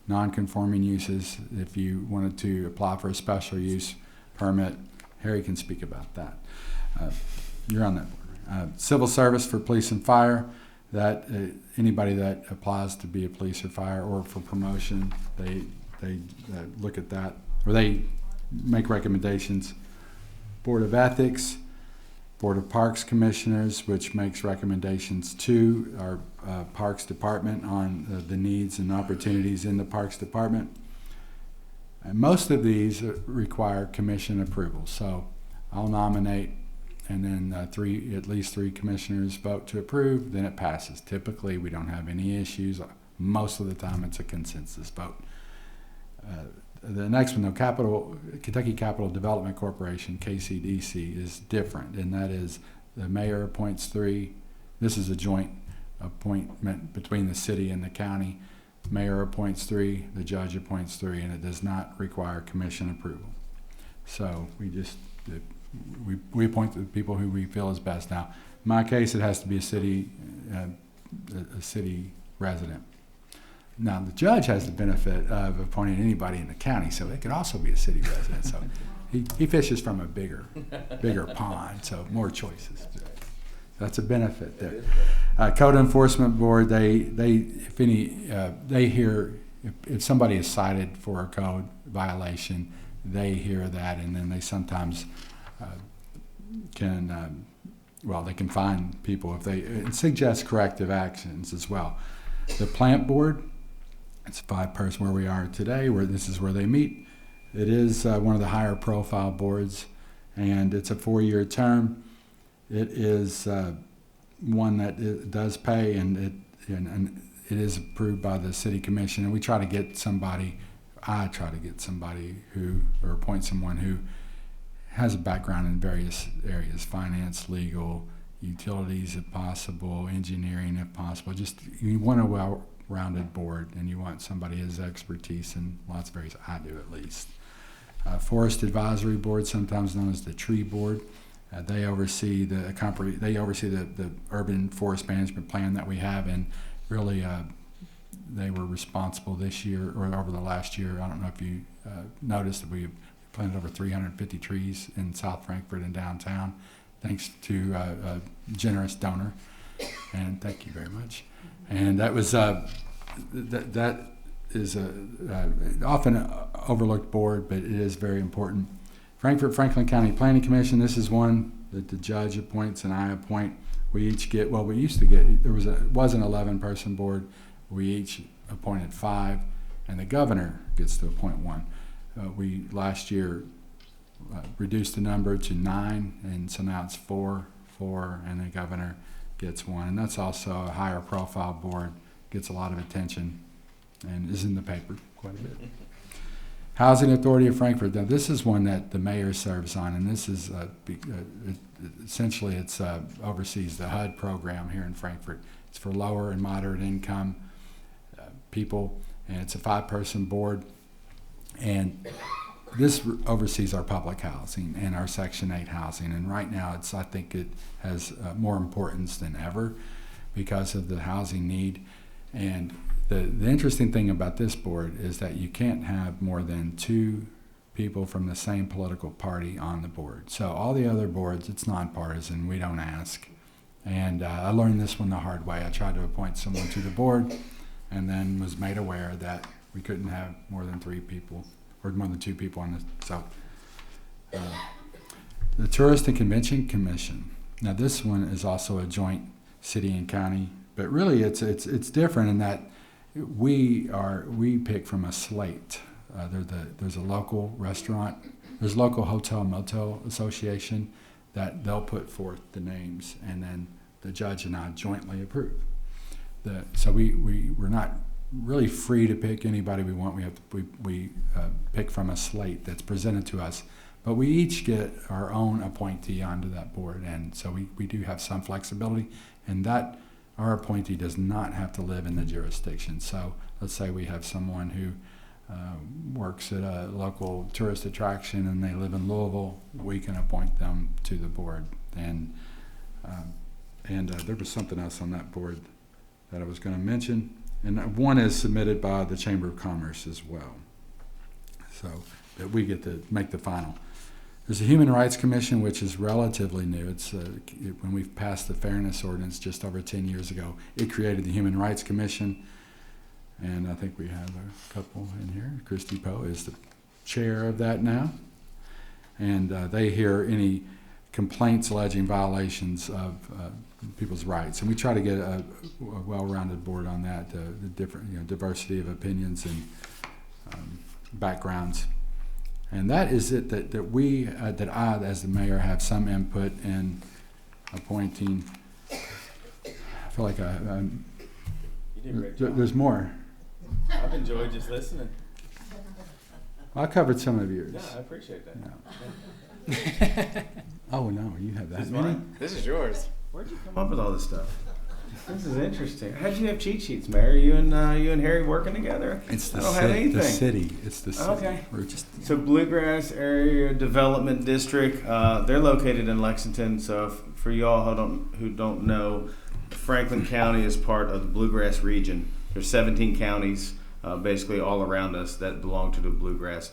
non-conforming uses. If you wanted to apply for a special use permit, Harry can speak about that. You're on that board. Civil service for police and fire, that anybody that applies to be a police or fire or for promotion, they look at that, or they make recommendations. Board of Ethics, Board of Parks Commissioners, which makes recommendations to our Parks Department on the needs and opportunities in the Parks Department. And most of these require commission approval. So I'll nominate, and then at least three commissioners vote to approve, then it passes. Typically, we don't have any issues. Most of the time, it's a consensus vote. The next one, though, Kentucky Capital Development Corporation, KCDC, is different, and that is the mayor appoints three. This is a joint appointment between the city and the county. Mayor appoints three, the judge appoints three, and it does not require commission approval. So we appoint the people who we feel is best. Now, in my case, it has to be a city resident. Now, the judge has the benefit of appointing anybody in the county, so it could also be a city resident. So he fishes from a bigger pond, so more choices. That's a benefit there. Code Enforcement Board, if somebody is cited for a code violation, they hear that, and then they sometimes they can fine people and suggest corrective actions as well. The Plant Board, it's a 5-person where we are today, where this is where they meet. It is one of the higher profile boards, and it's a 4-year term. It is one that it does pay, and it is approved by the city commission. And I try to get somebody or appoint someone who has a background in various areas: finance, legal, utilities if possible, engineering if possible. Just you want a well-rounded board, and you want somebody who has expertise in lots of areas. I do, at least. Forest Advisory Board, sometimes known as the Tree Board. They oversee the urban forest management plan that we have, and really they were responsible this year or over the last year. I don't know if you noticed that we planted over 350 trees in South Frankfort and downtown, thanks to a generous donor, and thank you very much. And that was that is a often overlooked board, but it is very important. Franklin County Planning Commission, this is one that the judge appoints and I appoint. We each get, we used to get, it was an 11-person board. We each appointed 5, and the governor gets to appoint 1. We last year reduced the number to 9, and so now it's 4, and the governor gets 1. And that's also a higher profile board, gets a lot of attention, and is in the paper quite a bit. Housing Authority of Frankfort. Now, this is one that the mayor serves on, and this is essentially it oversees the HUD program here in Frankfort. It's for lower and moderate income people, and it's a 5-person board. And this oversees our public housing and our Section 8 housing. And right now, I think it has more importance than ever because of the housing need. And the interesting thing about this board is that you can't have more than 2 people from the same political party on the board. So all the other boards, it's nonpartisan. We don't ask. And I learned this one the hard way. I tried to appoint someone to the board and then was made aware that we couldn't have more than 3 people or more than 2 people on this. So the Tourist and Convention Commission. Now this one is also a joint city and county, but really it's different in that we pick from a slate. There's a local restaurant, there's a local hotel motel association that they'll put forth the names, and then the judge and I jointly approve. So we're not really free to pick anybody we want. We pick from a slate that's presented to us But we each get our own appointee onto that board, and so we do have some flexibility, and that our appointee does not have to live in the jurisdiction. So let's say we have someone who works at a local tourist attraction and they live in Louisville, we can appoint them to the board. And there was something else on that board that I was going to mention, and one is submitted by the Chamber of Commerce as well, so that we get to make the final. There's a Human Rights Commission, which is relatively new. It's when we passed the Fairness Ordinance just over 10 years ago, it created the Human Rights Commission, and I think we have a couple in here. Christy Poe is the chair of that now, and they hear any complaints alleging violations of people's rights, and we try to get a well-rounded board on that, the different diversity of opinions and backgrounds. And that is it, that I, as the mayor, have some input in appointing. I feel like You did a great job. there's more. I've enjoyed just listening. I covered some of yours. I appreciate that. No. Oh no, you have that This is many? mine? This is yours. Where'd you come up with all this stuff? This is interesting. How'd you have cheat sheets, Mayor? You and Harry working together? It's I don't have anything. the city. It's the city. Okay. We're just So Bluegrass Area Development District, they're located in Lexington. So for y'all who don't know, Franklin County is part of the Bluegrass region. There's 17 counties basically all around us that belong to the Bluegrass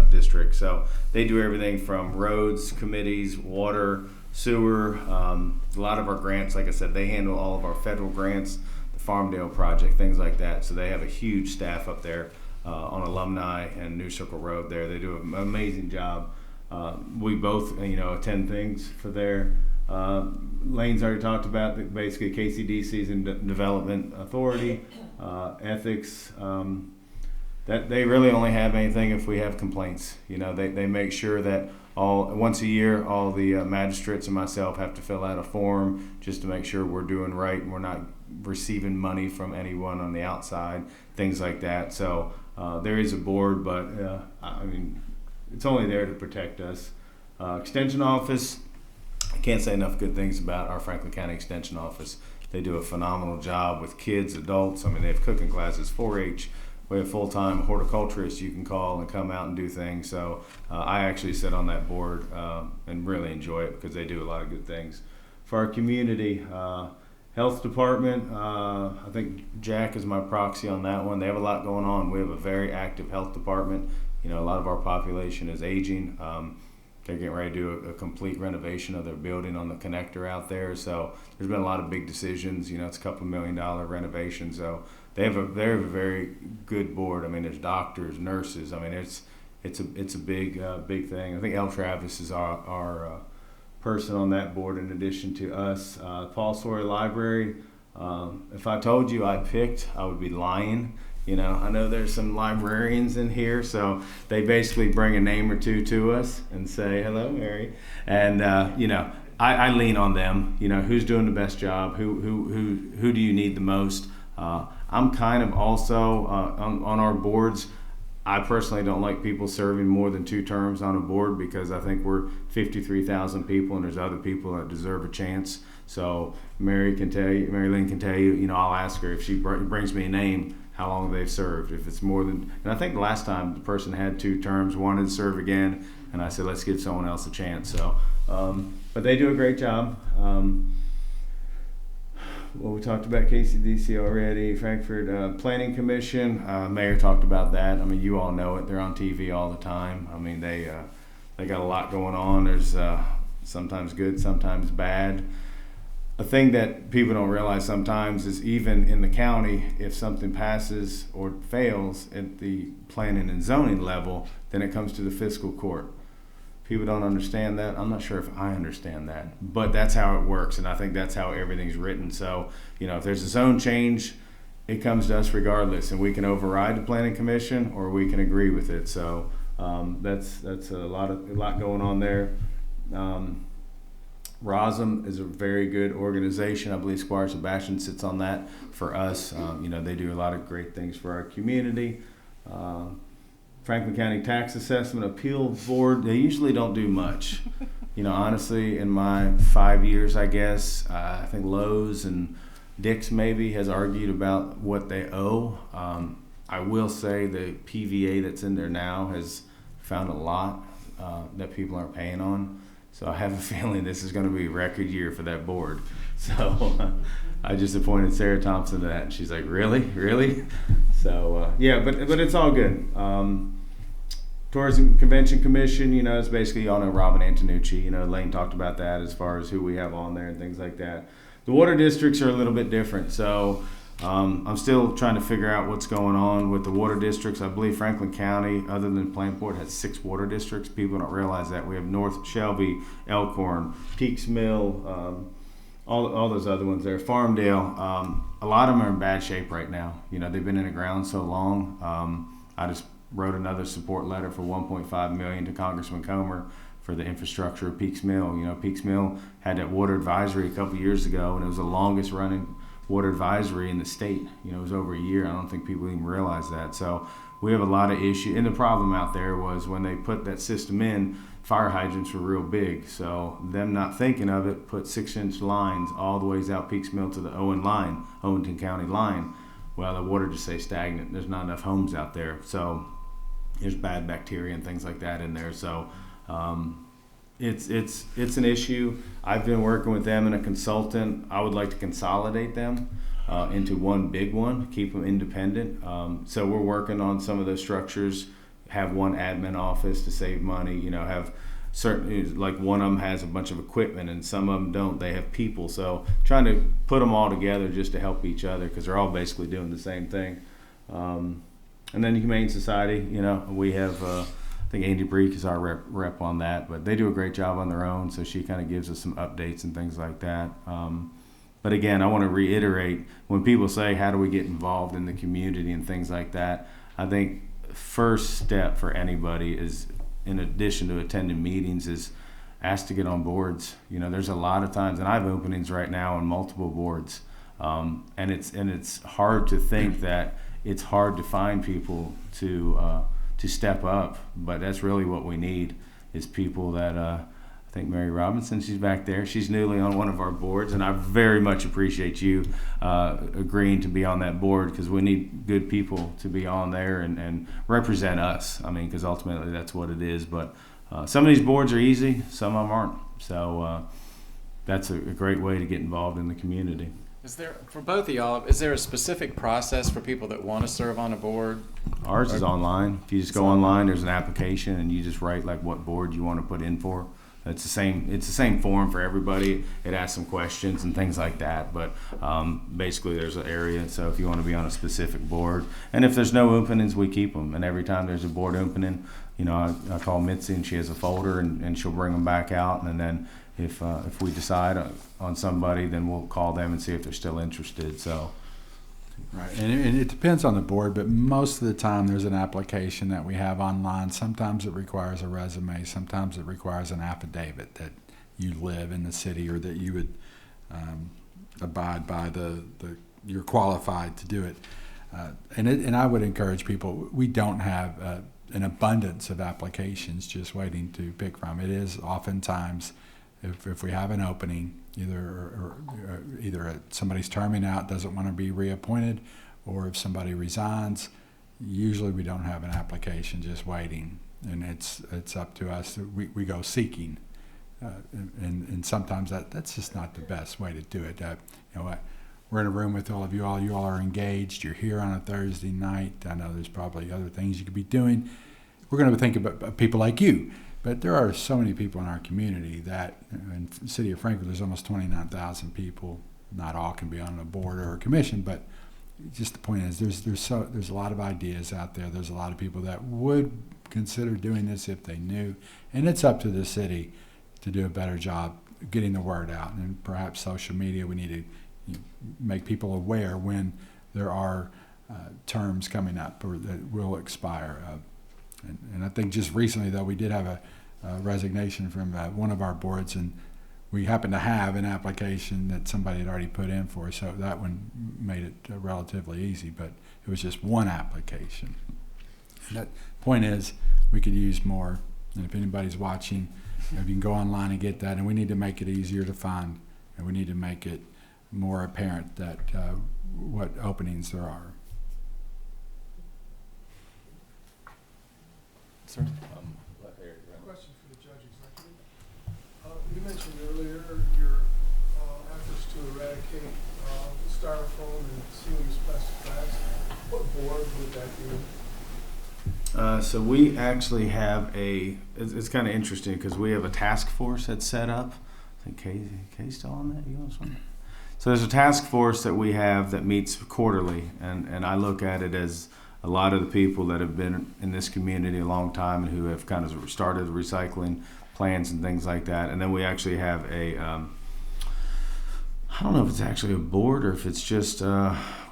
District. So they do everything from roads, committees, water, sewer, a lot of our grants. Like I said, they handle all of our federal grants, the Farmdale Project, things like that. So they have a huge staff up there on Alumni and New Circle Road there. They do an amazing job. We both, attend things for their Lane's already talked about, basically KCDC's and Development Authority, ethics. That they really only have anything if we have complaints. They make sure that once a year, all the magistrates and myself have to fill out a form just to make sure we're doing right and we're not receiving money from anyone on the outside, things like that. So there is a board, but it's only there to protect us. Extension office, I can't say enough good things about our Franklin County Extension office. They do a phenomenal job with kids, adults. They have cooking classes, 4-H. We have full-time horticulturists you can call and come out and do things. So I actually sit on that board and really enjoy it because they do a lot of good things. For our community, health department, I think Jack is my proxy on that one. They have a lot going on. We have a very active health department. A lot of our population is aging. They're getting ready to do a complete renovation of their building on the connector out there. So there's been a lot of big decisions. It's a $2 million renovation. So they have a very good board. There's doctors, nurses. It's a big thing. I think El Travis is our person on that board in addition to us. Paul Sawyer Library. If I told you I picked, I would be lying. I know there's some librarians in here, so they basically bring a name or two to us and say, "Hello, Mary," and I lean on them. Who's doing the best job? Who do you need the most? I'm kind of also on our boards. I personally don't like people serving more than 2 terms on a board because I think we're 53,000 people and there's other people that deserve a chance. So Mary Lynn can tell you. I'll ask her if she brings me a name, how long they've served. If it's more than, and I think the last time the person had 2 terms, wanted to serve again, and I said, let's give someone else a chance. So, but they do a great job. Well, we talked about KCDC already, Frankfort Planning Commission. Mayor talked about that. You all know it. They're on TV all the time. They got a lot going on. There's sometimes good, sometimes bad. A thing that people don't realize sometimes is even in the county, if something passes or fails at the planning and zoning level, then it comes to the fiscal court. People don't understand that. I'm not sure if I understand that, but that's how it works, and I think that's how everything's written. So, if there's a zone change, it comes to us regardless, and we can override the planning commission or we can agree with it. So that's a lot going on there. ROSM is a very good organization. I believe Squire Sebastian sits on that for us. They do a lot of great things for our community. Franklin County Tax Assessment Appeal Board, they usually don't do much. You know, honestly, in my 5 years, I guess, I think Lowe's and Dick's maybe has argued about what they owe. I will say the PVA that's in there now has found a lot that people aren't paying on. So I have a feeling this is going to be a record year for that board. So I just appointed Sarah Thompson to that, and she's like, really? So yeah, but it's all good. Tourism Convention Commission, you know, is basically, y'all know Robin Antonucci. You know, Lane talked about that as far as who we have on there and things like that. The water districts are a little bit different. So I'm still trying to figure out what's going on with the water districts. I believe Franklin County, other than Plainport, has 6 water districts. People don't realize that. We have North Shelby, Elkhorn, Peaks Mill, all those other ones there, Farmdale. A lot of them are in bad shape right now. You know, they've been in the ground so long. I just wrote another support letter for $1.5 million to Congressman Comer for the infrastructure of Peaks Mill. You know, Peaks Mill had that water advisory a couple years ago, and it was the longest running water advisory in the state. You know, it was over a year. I don't think people even realize that. So we have a lot of issues. And the problem out there was when they put that system in, fire hydrants were real big. So them not thinking of it, put 6-inch lines all the ways out Peaks Mill to the Owenston County line. Well, the water just stays stagnant. There's not enough homes out there. So there's bad bacteria and things like that in there. So it's an issue. I've been working with them and a consultant. I would like to consolidate them into one big one, keep them independent. So we're working on some of those structures, have one admin office to save money, you know, have certain, like one of them has a bunch of equipment and some of them don't. They have people. So trying to put them all together just to help each other because they're all basically doing the same thing. And then the Humane Society, you know, we have, I think Andy Breek is our rep on that, but they do a great job on their own, so she kind of gives us some updates and things like that. But again, I want to reiterate, when people say, how do we get involved in the community and things like that, I think first step for anybody is, in addition to attending meetings, is ask to get on boards. You know, there's a lot of times, and I have openings right now on multiple boards, and it's hard to think that it's hard to find people to step up, but that's really what we need is people that I think Mary Robinson, she's back there. She's newly on one of our boards, and I very much appreciate you agreeing to be on that board because we need good people to be on there and represent us. I mean, because ultimately that's what it is. But some of these boards are easy, some of them aren't. So that's a great way to get involved in the community. Is there, for both of y'all, is there a specific process for people that want to serve on a board? Ours is online. If you just go online, there's an application, and you just write like what board you want to put in for. It's the same form for everybody. It asks some questions and things like that, but basically there's an area. So if you want to be on a specific board, and if there's no openings, we keep them. And every time there's a board opening, you know, I call Mitzi and she has a folder and she'll bring them back out. And then if we decide on somebody, then we'll call them and see if they're still interested. So. Right, and it depends on the board, but most of the time there's an application that we have online. Sometimes it requires a resume, sometimes it requires an affidavit that you live in the city or that you would abide by you're qualified to do it. And I would encourage people, we don't have an abundance of applications just waiting to pick from. It is oftentimes, if we have an opening, either somebody's terming out, doesn't want to be reappointed, or if somebody resigns, usually we don't have an application just waiting, and it's up to us. We go seeking, and sometimes that's just not the best way to do it. You know, we're in a room with all of you all. You all are engaged. You're here on a Thursday night. I know there's probably other things you could be doing. We're going to think about people like you. But there are so many people in our community that, in the city of Frankfort, there's almost 29,000 people. Not all can be on a board or a commission, but just the point is there's a lot of ideas out there. There's a lot of people that would consider doing this if they knew. And it's up to the city to do a better job getting the word out. And perhaps social media, we need to make people aware when there are terms coming up or that will expire. And I think just recently, though, we did have a resignation from one of our boards, and we happened to have an application that somebody had already put in for, so that one made it relatively easy, but it was just one application. And that point is, we could use more. And if anybody's watching, you can go online and get that. And we need to make it easier to find, and we need to make it more apparent that what openings there are. Sir? Question for the judge executive. You mentioned earlier your efforts to eradicate styrofoam and single-use plastic bags. What board would that be? So we actually have it's kind of interesting because we have a task force that's set up. I think Kay's still on that? You want something? So there's a task force that we have that meets quarterly, and I look at it as a lot of the people that have been in this community a long time and who have kind of started recycling plans and things like that. And then we actually have I don't know if it's actually a board or if it's just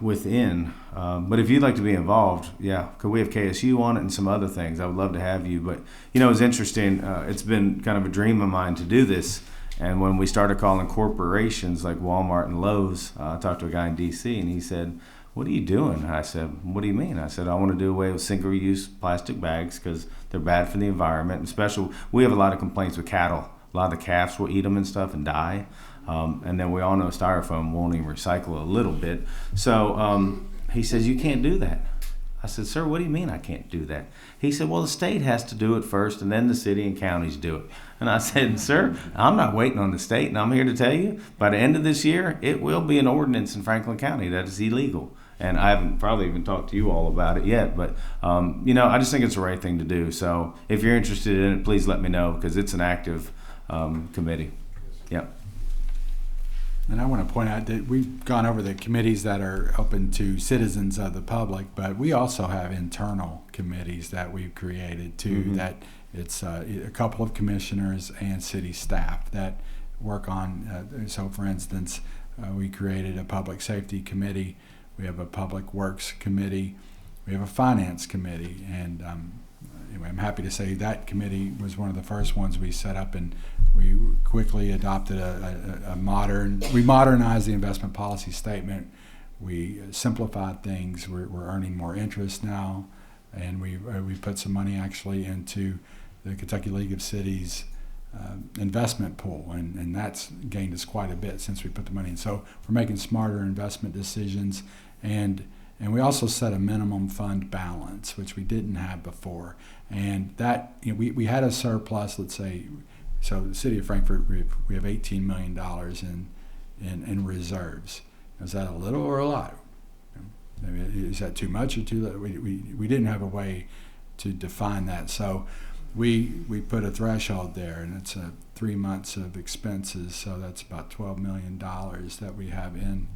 within. But if you'd like to be involved, yeah, because we have KSU on it and some other things. I would love to have you. But, it's interesting. It's been kind of a dream of mine to do this. And when we started calling corporations like Walmart and Lowe's, I talked to a guy in D.C. and he said, "What are you doing?" I said, "What do you mean?" I said, "I want to do away with single-use plastic bags because they're bad for the environment. And especially, we have a lot of complaints with cattle. A lot of the calves will eat them and stuff and die. And then we all know styrofoam won't even recycle a little bit." So he says, "You can't do that." I said, "Sir, what do you mean I can't do that?" He said, "Well, the state has to do it first, and then the city and counties do it." And I said, "Sir, I'm not waiting on the state, and I'm here to tell you, by the end of this year, it will be an ordinance in Franklin County that is illegal." And I haven't probably even talked to you all about it yet, but I just think it's the right thing to do. So if you're interested in it, please let me know because it's an active committee. Yeah. And I want to point out that we've gone over the committees that are open to citizens of the public, but we also have internal committees that we've created too. Mm-hmm. That it's a couple of commissioners and city staff that work on. So, for instance, we created a public safety committee. We have a public works committee. We have a finance committee, and anyway, I'm happy to say that committee was one of the first ones we set up, and we quickly adopted we modernized the investment policy statement. We simplified things. We're earning more interest now, and we put some money actually into the Kentucky League of Cities investment pool, and that's gained us quite a bit since we put the money in. So we're making smarter investment decisions, and we also set a minimum fund balance, which we didn't have before. And that, we had a surplus, let's say. So the city of Frankfort, we have $18 million in reserves. Is that a little or a lot? I mean, is that too much or too little? We didn't have a way to define that. So we put a threshold there, and it's 3 months of expenses. So that's about $12 million that we have in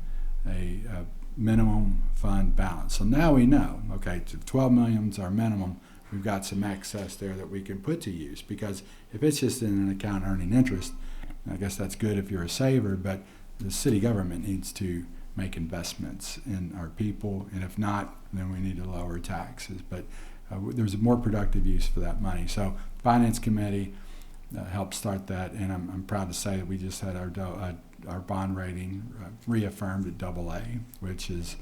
a minimum fund balance. So now we know, okay, $12 million is our minimum. We've got some excess there that we can put to use, because if it's just in an account earning interest, I guess that's good if you're a saver, but the city government needs to make investments in our people, and if not, then we need to lower taxes. But there's a more productive use for that money. So Finance Committee helped start that, and I'm proud to say that we just had our bond rating reaffirmed at AA, which is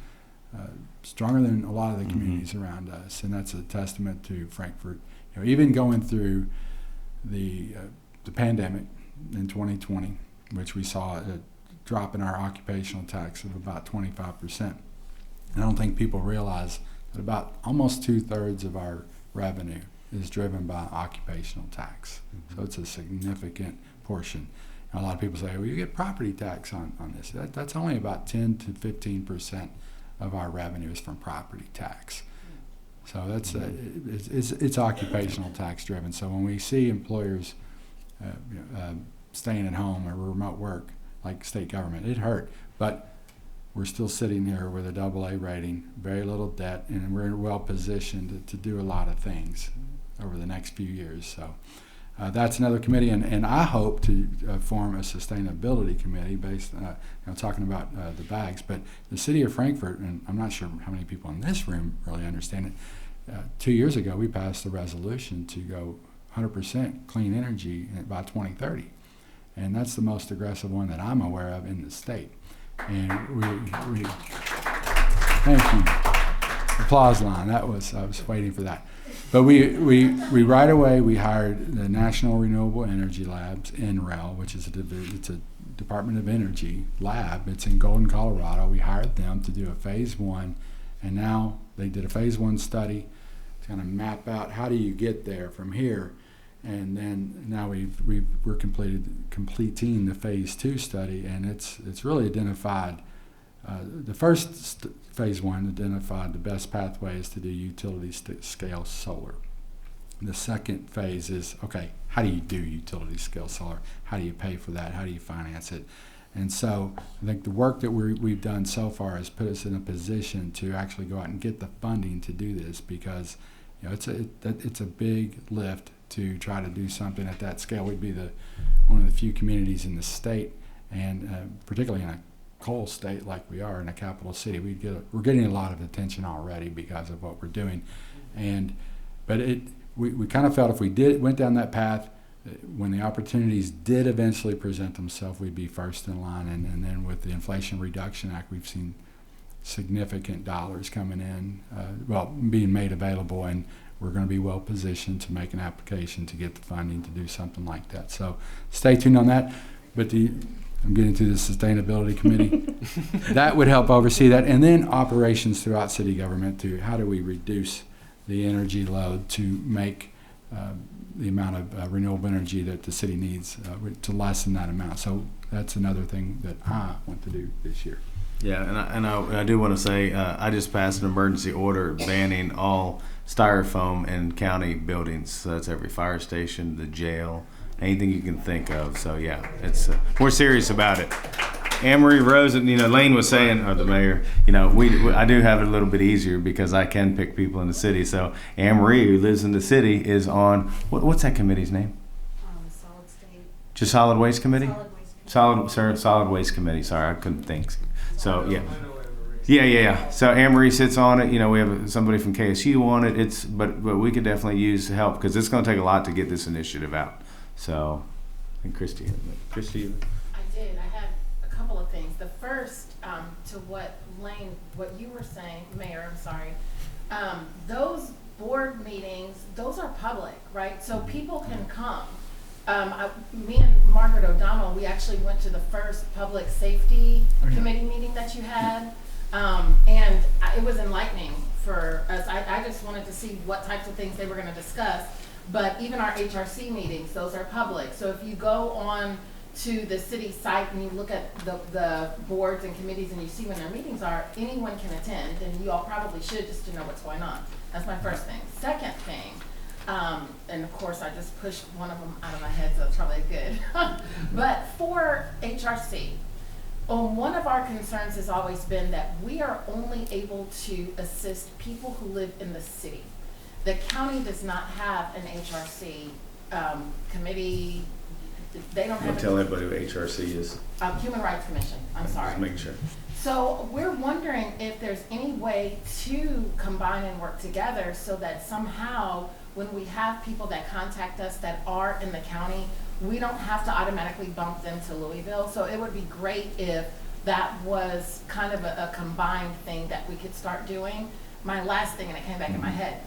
stronger than a lot of the communities around us, and that's a testament to Frankfort. Even going through the pandemic in 2020, which we saw a drop in our occupational tax of about 25%. And I don't think people realize that about almost 2/3 of our revenue is driven by occupational tax. So it's a significant portion. And a lot of people say, well, you get property tax on this. That's only about 10 to 15% of our revenue is from property tax. So that's it's occupational tax driven. So when we see employers staying at home or remote work, like state government, it hurt. But we're still sitting here with a AA rating, very little debt, and we're well positioned to do a lot of things over the next few years. So that's another committee, and I hope to form a sustainability committee based, talking about the bags. But the city of Frankfort, and I'm not sure how many people in this room really understand it. 2 years ago, we passed a resolution to go 100% clean energy by 2030, and that's the most aggressive one that I'm aware of in the state. And we thank you. Applause line. I was waiting for that. But we right away we hired the National Renewable Energy Labs, NREL, which is it's a Department of Energy lab. It's in Golden, Colorado. We hired them to do a phase 1, and now they did a phase 1 study to kind of map out how do you get there from here. And then now we're completing the phase 2 study, and it's really identified. The first phase 1 identified the best pathways to do utility scale solar. The second phase is, okay, how do you do utility scale solar? How do you pay for that? How do you finance it? And so I think the work that we've done so far has put us in a position to actually go out and get the funding to do this, because it's a big lift to try to do something at that scale. We'd be one of the few communities in the state, and particularly in a coal state like we are in a capital city, we're getting a lot of attention already because of what we're doing. But we kind of felt if we went down that path, when the opportunities did eventually present themselves, we'd be first in line. And then with the Inflation Reduction Act, we've seen significant dollars coming in, being made available, and we're going to be well positioned to make an application to get the funding to do something like that. So stay tuned on that. But I'm getting to the Sustainability Committee. That would help oversee that. And then operations throughout city government to how do we reduce the energy load to make the amount of renewable energy that the city needs to lessen that amount. So that's another thing that I want to do this year. Yeah, and I do want to say I just passed an emergency order banning all styrofoam in county buildings. So that's every fire station, the jail, anything you can think of. So yeah, it's we're serious about it. Anne-Marie Rose, and Lane was saying, or the mayor, I do have it a little bit easier because I can pick people in the city. So Anne-Marie, who lives in the city, is on what's that committee's name? Solid State. Just Solid Waste Committee. Solid Waste Committee. Solid Waste Committee. Sorry, I couldn't think. So yeah. Yeah. So Anne-Marie sits on it. We have somebody from KSU on it. But we could definitely use help because it's going to take a lot to get this initiative out. So, and Christy. I did. I had a couple of things. The first, to what you were saying, Mayor, I'm sorry. Those board meetings, those are public, right? So people can come. Me and Margaret O'Donnell, we actually went to the first public safety committee meeting that you had. And it was enlightening for us. I just wanted to see what types of things they were going to discuss. But even our HRC meetings, those are public. So if you go on to the city site and you look at the boards and committees and you see when their meetings are, anyone can attend, and you all probably should, just to know what's going on. That's my first thing. Second thing, and of course I just pushed one of them out of my head, so it's probably good. But for HRC, one of our concerns has always been that we are only able to assist people who live in the city. The county does not have an HRC committee. They don't have. I'll tell everybody what HRC is. Human Rights Commission. I'm sorry. Just making sure. So we're wondering if there's any way to combine and work together so that somehow when we have people that contact us that are in the county, we don't have to automatically bump them to Louisville. So it would be great if that was kind of a combined thing that we could start doing. My last thing, and it came back in my head,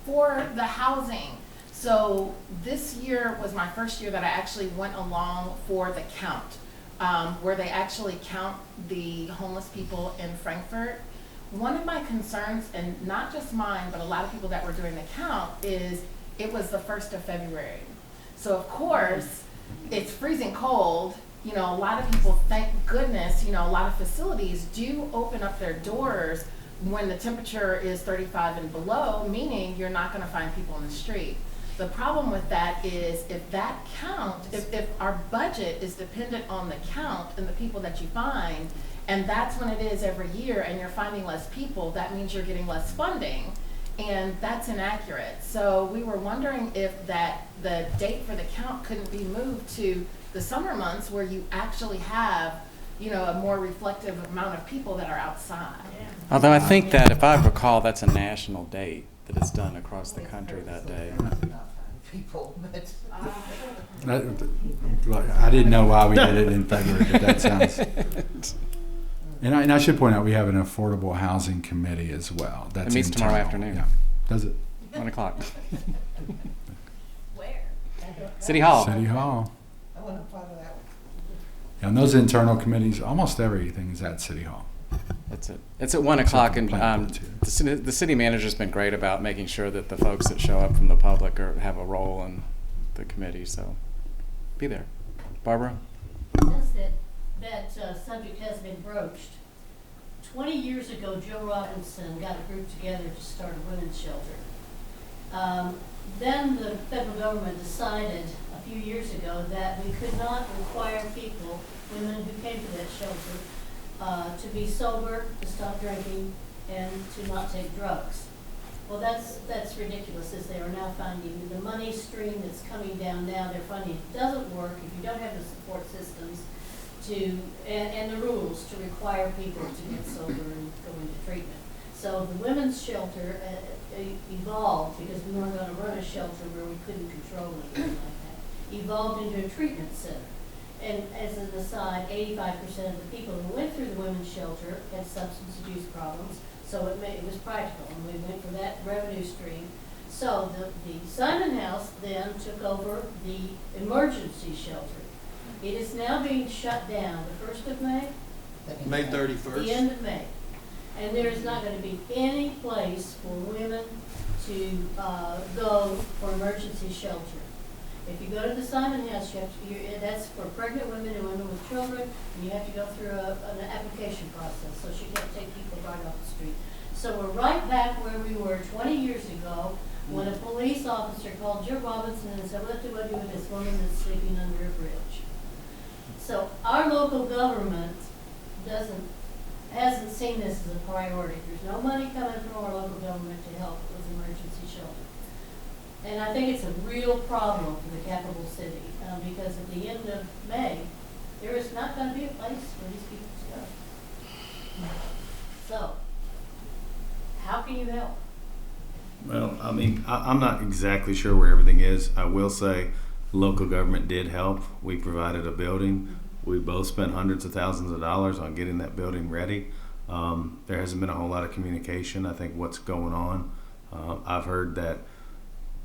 for the housing. So this year was my first year that I actually went along for the count, where they actually count the homeless people in Frankfort. One of my concerns, and not just mine, but a lot of people that were doing the count, is it was the 1st of February. So of course, it's freezing cold. A lot of people, thank goodness, a lot of facilities do open up their doors when the temperature is 35 and below, meaning you're not going to find people in the street. The problem with that is if that count, if our budget is dependent on the count and the people that you find, and that's when it is every year, and you're finding less people, that means you're getting less funding, and that's inaccurate. So we were wondering if the date for the count couldn't be moved to the summer months where you actually have, a more reflective amount of people that are outside. Although I think that, if I recall, that's a national date that is done across the country that day. I didn't know why we did it in February, but that sounds. And I should point out we have an affordable housing committee as well. It meets tomorrow afternoon. Yeah. Does it? 1 o'clock. Where? City Hall. City Hall. I want to follow that one. And those internal committees, almost everything is at City Hall. That's it. It's at 1 Except o'clock, for and the planning board, too. the city manager's been great about making sure that the folks that show up from the public have a role in the committee. So, be there, Barbara. Since that subject has been broached, 20 years ago, Joe Robinson got a group together to start a women's shelter. Then the federal government decided a few years ago that we could not require people, women who came to that shelter, to be sober, to stop drinking, and to not take drugs. Well, that's ridiculous, as they are now finding. The money stream that's coming down now, they're finding it doesn't work if you don't have the support systems and the rules to require people to get sober and go into treatment. So the women's shelter evolved, because we weren't going to run a shelter where we couldn't control anything like that, evolved into a treatment center. And as an aside, 85% of the people who went through the women's shelter had substance abuse problems, so it was practical, and we went for that revenue stream. So the Simon House then took over the emergency shelter. It is now being shut down the 1st of May, May the 31st. end of May. And there is not going to be any place for women to go for emergency shelter. If you go to the Simon House, that's for pregnant women and women with children, and you have to go through an application process, so she can't take people right off the street. So we're right back where we were 20 years ago, when a police officer called Joe Robinson and said, "What do I do with this woman that's sleeping under a bridge?" So our local government hasn't seen this as a priority. There's no money coming from our local government to help with emergency shelter. And I think it's a real problem for the capital city, because at the end of May, there is not going to be a place for these people to go. So, how can you help? Well, I mean, I'm not exactly sure where everything is. I will say local government did help. We provided a building. We both spent hundreds of thousands of dollars on getting that building ready. There hasn't been a whole lot of communication. I think what's going on, I've heard that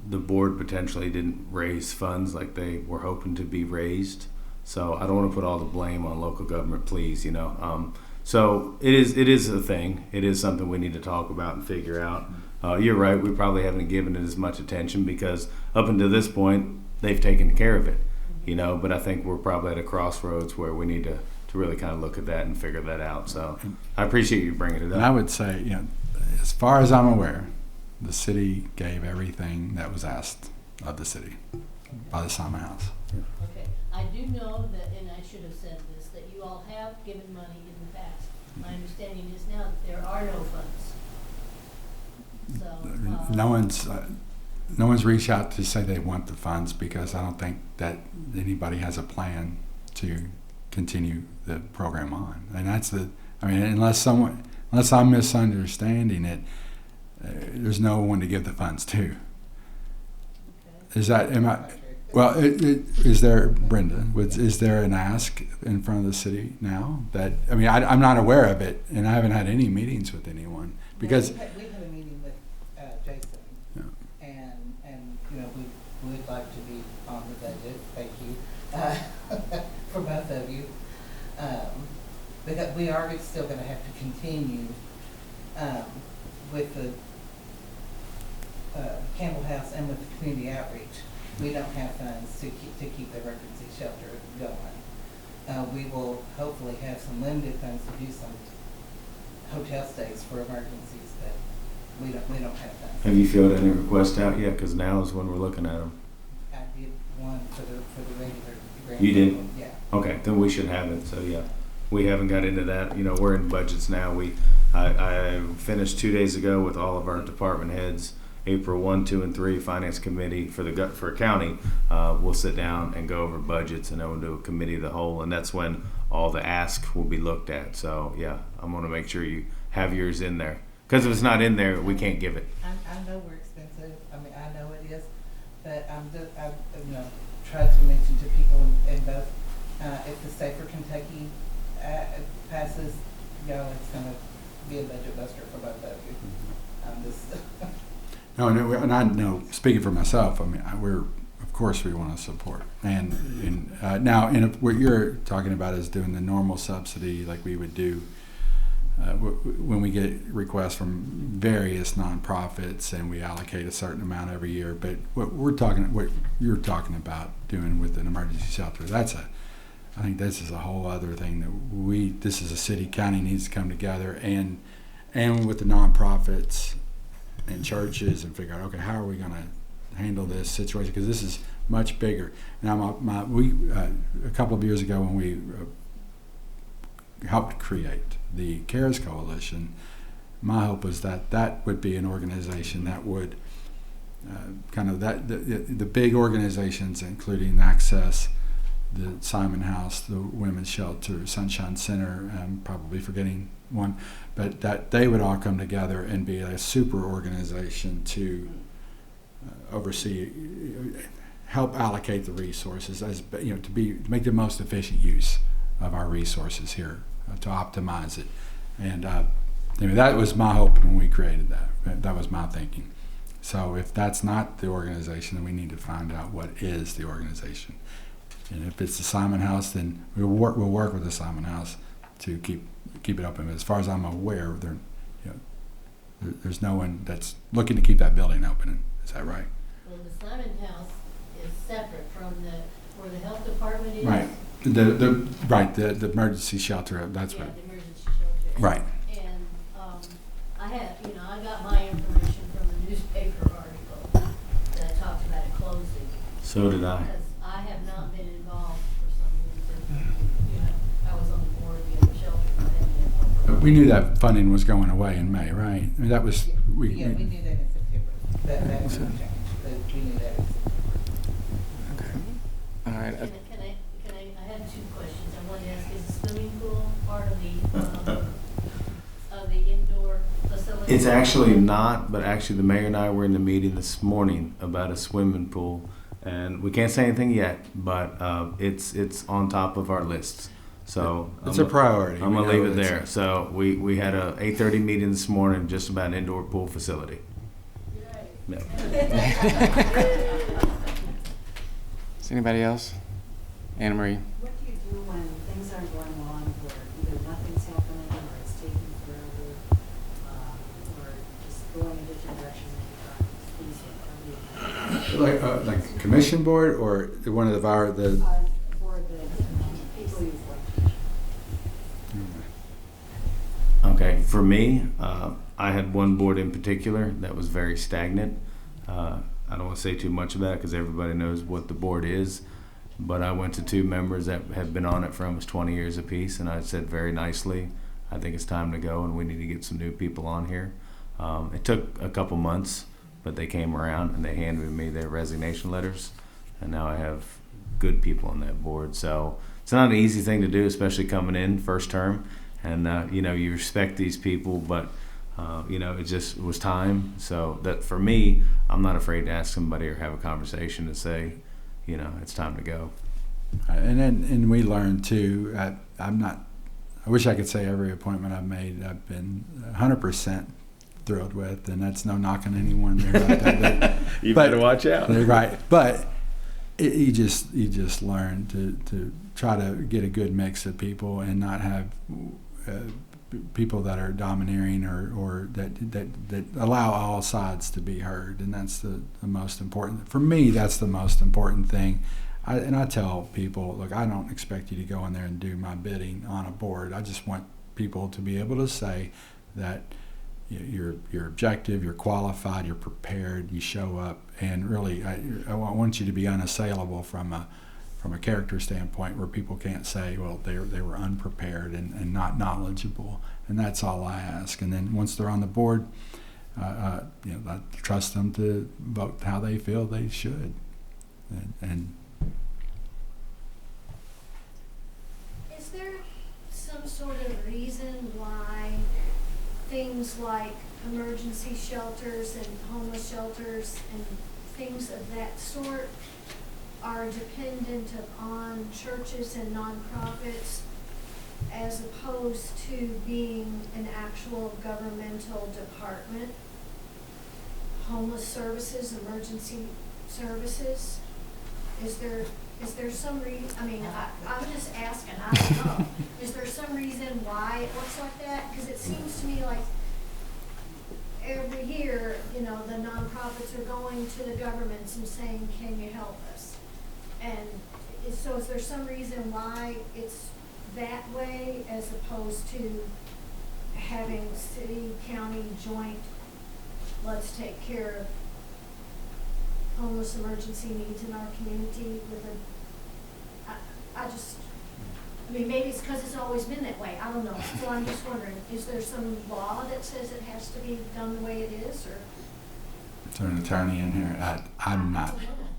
the board potentially didn't raise funds like they were hoping to be raised. So I don't want to put all the blame on local government, please, you know. So it is a thing. It is something we need to talk about and figure out. You're right, we probably haven't given it as much attention because up until this point, they've taken care of it, you know, but I think we're probably at a crossroads where we need to really kind of look at that and figure that out. So I appreciate you bringing it up. And I would say, you know, as far as I'm aware, the city gave everything that was asked of the city by the Simon House. Okay, I do know that, and I should have said this, that you all have given money in the past. My understanding is now that there are no funds. So, No one's reached out to say they want the funds because I don't think that anybody has a plan to continue the program on. And that's unless I'm misunderstanding it, there's no one to give the funds to. okay. Is there, Brenda, is there an ask in front of the city now that, I'm not aware of it and I haven't had any meetings with anyone because. We had a meeting with Jason, Yeah. and you know, we would like to be on the budget, thank you, for both of you. Because we are still gonna have to continue, with the Campbell House and with the community outreach. We don't have funds to keep the emergency shelter going. We will hopefully have some limited funds to do some hotel stays for emergencies, but we don't have funds. Have you filled any requests out yet? Because now is when we're looking at them. I did one for the regular grant. You did? Yeah. Okay, then we should have it. So yeah, we haven't got into that. You know, we're in budgets now. I finished 2 days ago with all of our department heads. April 1, 2, and 3 Finance Committee for county. We'll sit down and go over budgets, and then we'll do a committee of the whole, and that's when all the ask will be looked at. So yeah, I'm going to make sure you have yours in there, because if it's not in there, we can't give it. I know we're expensive. I know it is, but I tried to mention to people in both, if the Safer Kentucky passes, it's going to be a budget buster for both of you. No, and I know, speaking for myself, I mean, of course we want to support. And now, what you're talking about is doing the normal subsidy like we would do when we get requests from various nonprofits and we allocate a certain amount every year. But what you're talking about doing with an emergency shelter, I think this is a whole other thing that this is a city, county needs to come together and with the nonprofits and churches and figure out, okay, how are we going to handle this situation? Because this is much bigger. Now, a couple of years ago when we helped create the CARES Coalition, my hope was that would be an organization that would the big organizations, including Access, the Simon House, the Women's Shelter, Sunshine Center, I'm probably forgetting one, but that they would all come together and be a super organization to oversee, help allocate the resources to make the most efficient use of our resources here, to optimize it. And that was my hope when we created that. That was my thinking. So if that's not the organization, then we need to find out what is the organization. And if it's the Simon House, then we'll work with the Simon House to keep it open. But as far as I'm aware, there's no one that's looking to keep that building open. Is that right? Well, the Simon House is separate from where the health department is. Right. The emergency shelter. That's yeah, what. The emergency shelter. Right. And I got my information from the newspaper article that talked about it closing. So did I. Because I have not been involved for some reason. I was on the board of the other shelter. But I haven't been involved. But we knew that funding was going away in May, right? I mean, that was We knew that in September. That was changed, but we knew that in September. Okay. All right. I have two questions. I wanted to ask, is the swimming pool part of the indoor facility? It's actually not, but actually the mayor and I were in the meeting this morning about a swimming pool, and we can't say anything yet, but it's on top of our list. So it's a priority. I'm gonna leave it there. So we had a 8:30 meeting this morning just about an indoor pool facility. Yeah. Is anybody else? Anna Marie. What do you do when things are going on where either nothing's happening or it's taking forever, or just going in a different direction than you thought? Like commission board or one of For the people you've worked with. Okay, for me, I had one board in particular that was very stagnant. I don't want to say too much about it because everybody knows what the board is, but I went to two members that have been on it for almost 20 years apiece, and I said very nicely, I think it's time to go and we need to get some new people on here. It took a couple months, but they came around and they handed me their resignation letters, and now I have good people on that board. So it's not an easy thing to do, especially coming in first term, and you respect these people, but it just was time. So that for me, I'm not afraid to ask somebody or have a conversation to say, it's time to go. And we learned too. I wish I could say every appointment I've made I've been 100% thrilled with, and that's no knocking anyone there. Like that. You better watch out. Right, but you just learn to try to get a good mix of people and not have people that are domineering or that allow all sides to be heard, and that's the most important. For me, that's the most important thing. I tell people, look, I don't expect you to go in there and do my bidding on a board. I just want people to be able to say that you're objective, you're qualified, you're prepared, you show up, and really, I want you to be unassailable from a character standpoint, where people can't say, well, they were unprepared and not knowledgeable, and that's all I ask. And then once they're on the board, I trust them to vote how they feel they should. And Is there some sort of reason why things like emergency shelters and homeless shelters and things of that sort are dependent upon churches and nonprofits as opposed to being an actual governmental department? homeless services, emergency services? Is there some I'm just asking, I don't know. Is there some reason why it looks like that? Because it seems to me like every year, the nonprofits are going to the governments and saying, can you help us? And so is there some reason why it's that way as opposed to having city, county, joint, let's take care of homeless emergency needs in our community with maybe it's because it's always been that way, I don't know. So I'm just wondering, is there some law that says it has to be done the way it is, or? Is there an attorney in here?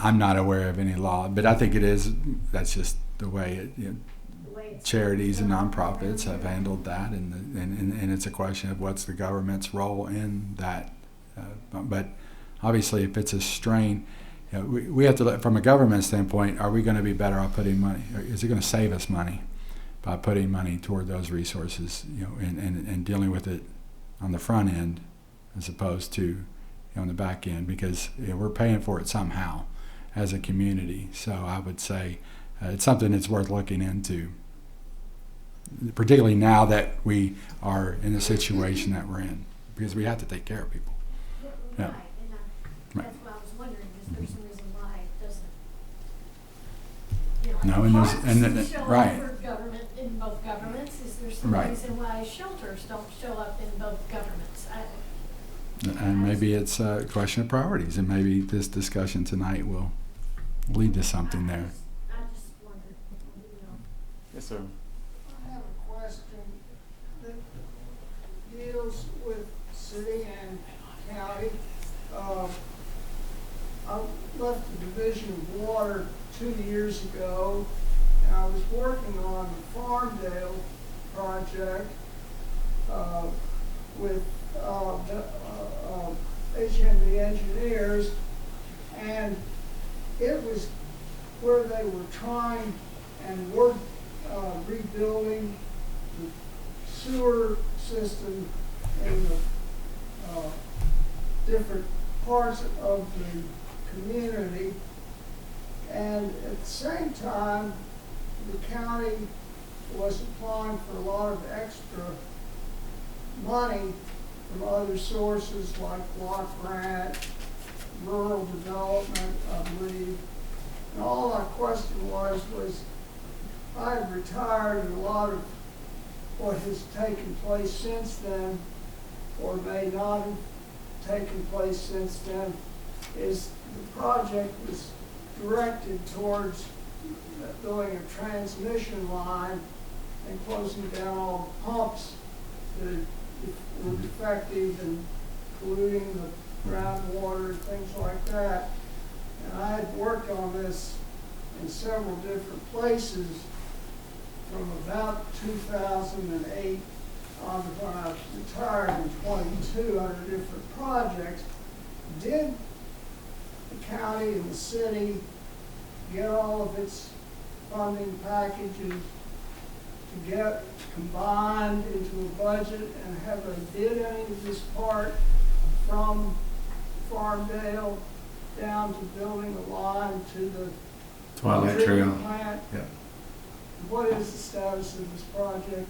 I'm not aware of any law, but I think it is, that's just the way charities and nonprofits have handled that, and it's a question of what's the government's role in that. But obviously, if it's a strain, we have to look from a government standpoint. Are we going to be better off putting money? Or is it going to save us money by putting money toward those resources, and dealing with it on the front end as opposed to on the back end? Because we're paying for it somehow as a community. So I would say it's something that's worth looking into, particularly now that we are in the situation that we're in, because we have to take care of people. Yeah. Right, and that's what I was wondering, is there some reason why it doesn't, No, and show right. up for government in both governments? Is there some Right. reason why shelters don't show up in both governments? And maybe it's a question of priorities, and maybe this discussion tonight will lead to something there. I just wondered, Yes, sir. I have a question that deals with city and county. I left the Division of Water 2 years ago, and I was working on the Farmdale project with HMB engineers, and it was where they were trying and were rebuilding the sewer system in the different parts of the community. And at the same time, the county was applying for a lot of extra money from other sources like block grant, rural development, I believe. And all my question was I had retired, and a lot of what has taken place since then, or may not have taken place since then, is the project was directed towards building a transmission line and closing down all the pumps that were defective and polluting the groundwater and things like that. And I had worked on this in several different places from about 2008 on to when I retired in 22 under different projects. Did the county and the city get all of its funding packages to get combined into a budget, and have they did any of this part from Farmdale down to building a line to the Twilight treatment Trail. plant? Yeah. What is the status of this project?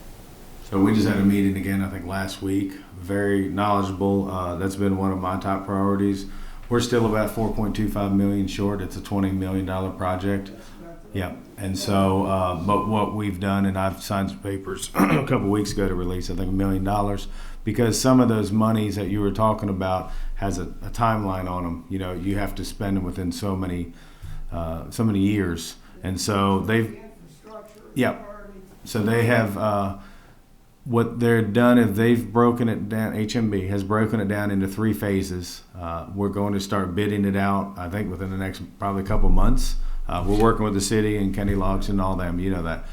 So we just had a meeting again, I think last week. Very knowledgeable. That's been one of my top priorities. We're still about 4.25 million short. It's a $20 million project. Yeah. And so, but what we've done, and I've signed some papers a couple weeks ago to release, I think $1 million, because some of those monies that you were talking about has a timeline on them. You have to spend them within so many years. And so they've, yeah. So they have, what they're done is they've broken it down, HMB has broken it down into 3 phases. We're going to start bidding it out, I think, within the next probably couple months. We're working with the city and Kenny Logs and all them, you know that.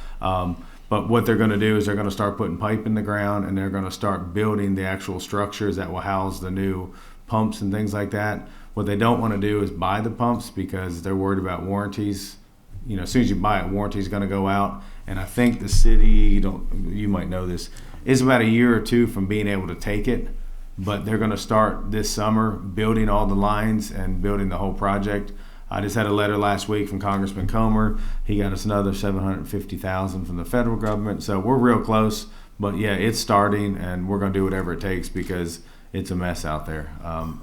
But what they're going to do is they're going to start putting pipe in the ground, and they're going to start building the actual structures that will house the new pumps and things like that. What they don't want to do is buy the pumps because they're worried about warranties. As soon as you buy it, warranty's going to go out. And I think the city, you might know this, is about a year or two from being able to take it. but they're going to start this summer building all the lines and building the whole project. I just had a letter last week from Congressman Comer. He got us another $750,000 from the federal government. So we're real close. But yeah, it's starting, and we're going to do whatever it takes because it's a mess out there.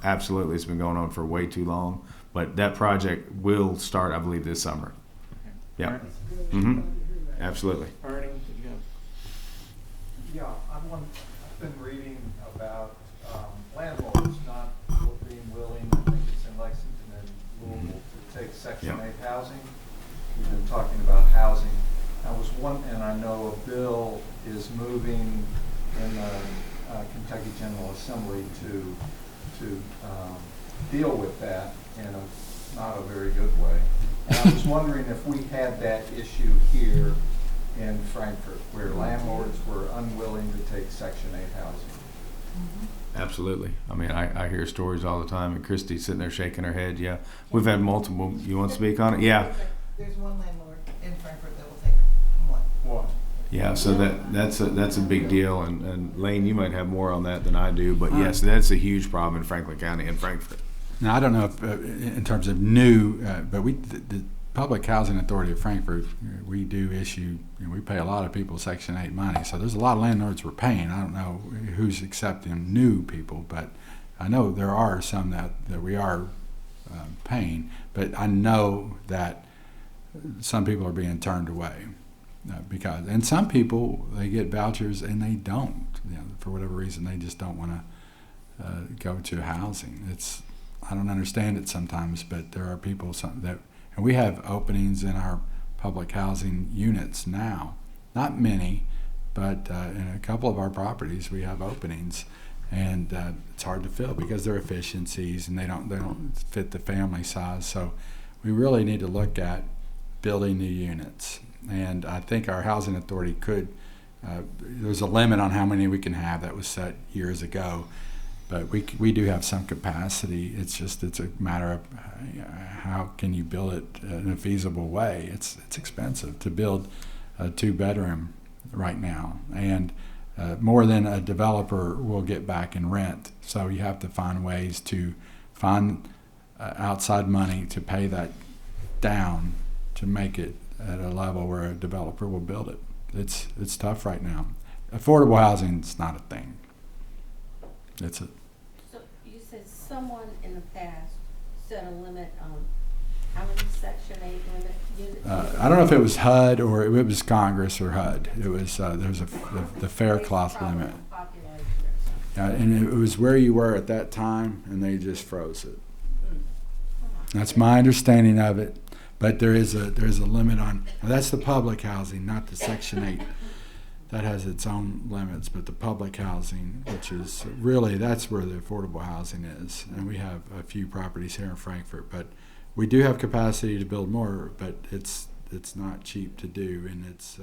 Absolutely, it's been going on for way too long. But that project will start, I believe, this summer. Yeah. Mm-hmm. Absolutely. Ernie, did you have? Yeah, I've been reading about landlords not being willing, I think it's in Lexington and Louisville, to take Section 8 housing. We've been talking about housing. And I know a bill is moving in the Kentucky General Assembly to deal with that in not a very good way. And I was wondering if we had that issue here in Frankfort, where landlords were unwilling to take Section 8 housing. Absolutely. I mean, I hear stories all the time, and Christy's sitting there shaking her head. Yeah, we've had multiple. You want to speak on it? Yeah. There's one landlord in Frankfort that will take one. Yeah, so that's a big deal, and Lane, you might have more on that than I do, but yes, that's a huge problem in Franklin County and Frankfort. Now, I don't know if in terms of new, but the Public Housing Authority of Frankfort, we do issue, we pay a lot of people Section 8 money, so there's a lot of landlords we're paying. I don't know who's accepting new people, but I know there are some that we are paying, but I know that some people are being turned away. And some people, they get vouchers and they don't, for whatever reason, they just don't want to go to housing. I don't understand it sometimes, but there are people and we have openings in our public housing units now. Not many, but in a couple of our properties we have openings, and it's hard to fill because they're efficiencies and they don't fit the family size. So we really need to look at building new units. And I think our housing authority could, there's a limit on how many we can have that was set years ago, but we do have some capacity. It's a matter of how can you build it in a feasible way. It's expensive to build a 2-bedroom right now, and more than a developer will get back in rent. So you have to find ways to find outside money to pay that down to make it at a level where a developer will build it. It's tough right now. Affordable housing is not a thing. So you said someone in the past set a limit on how many Section 8 limit units? I don't know if it was HUD or it was Congress or HUD. It was there was the fair cloth limit. And it was where you were at that time, and they just froze it. That's my understanding of it. But there's a limit on, that's the public housing, not the Section 8. That has its own limits, but the public housing, which is really, that's where the affordable housing is. And we have a few properties here in Frankfort, but we do have capacity to build more, but it's not cheap to do, and it's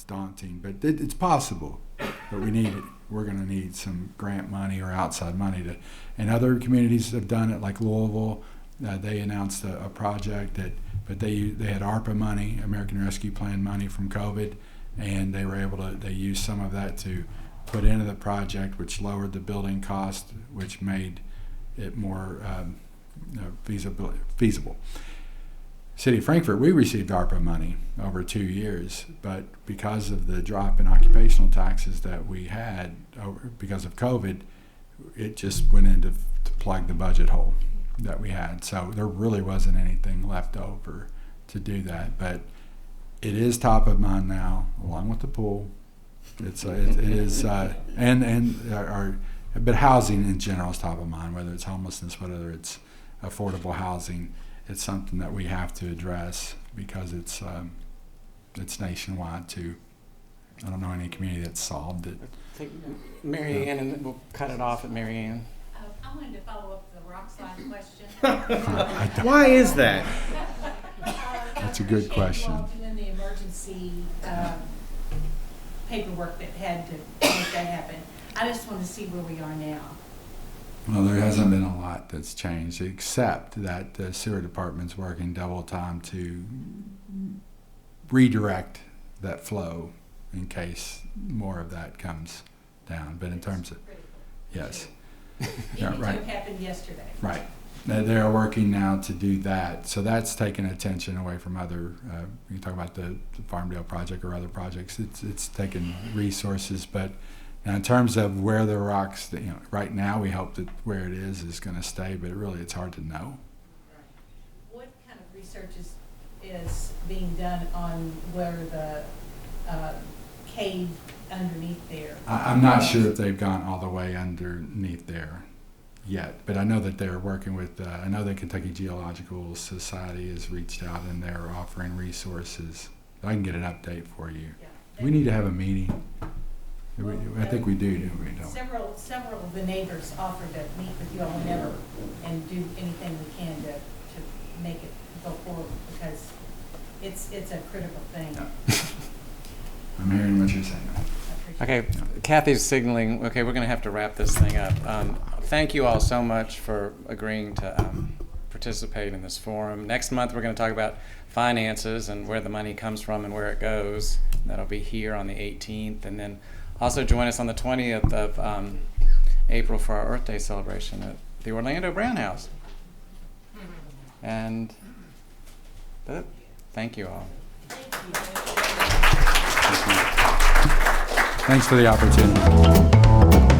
daunting. But it's possible, but we're going to need some grant money or outside money and other communities have done it, like Louisville. They announced a project but they had ARPA money, American Rescue Plan money from COVID, and they were able to, they used some of that to put into the project, which lowered the building cost, which made it more feasible. City of Frankfort, we received ARPA money over 2 years, but because of the drop in occupational taxes that we had because of COVID, it just went in to plug the budget hole that we had. So there really wasn't anything left over to do that, but it is top of mind now, along with the pool. It is, but housing in general is top of mind, whether it's homelessness, whether it's affordable housing. It's something that we have to address because it's nationwide too. I don't know any community that's solved it. I think Mary Ann, and then we'll cut it off at Mary Ann. I wanted to follow up the rock slide question. Why is that? That's a good question. In the emergency paperwork that had to make that happen. I just want to see where we are now. Well, there hasn't been a lot that's changed, except that the sewer department's working double time to redirect that flow in case more of that comes down. But in terms of, yes. EV2 happened yesterday. Right. They are working now to do that. So that's taken attention away from other, you talk about the Farmdale project or other projects. It's taken resources. But now in terms of where the rocks, right now we hope that where it is going to stay, but really it's hard to know. What kind of research is being done on where the cave underneath there? I'm not sure if they've gone all the way underneath there yet, but I know that they're working with, I know the Kentucky Geological Society has reached out and they're offering resources. I can get an update for you. Yeah. We need to have a meeting. Well, I think we do, don't we? Several of the neighbors offered to meet with you all and do anything we can to make it go forward, because it's a critical thing. Yeah. I'm hearing what you're saying. Okay, Kathy's signaling, okay, we're going to have to wrap this thing up. Thank you all so much for agreeing to participate in this forum. Next month, we're going to talk about finances and where the money comes from and where it goes. That'll be here on the 18th. And then also join us on the 20th of April for our Earth Day celebration at the Orlando Brown House. And thank you all. Thanks for the opportunity.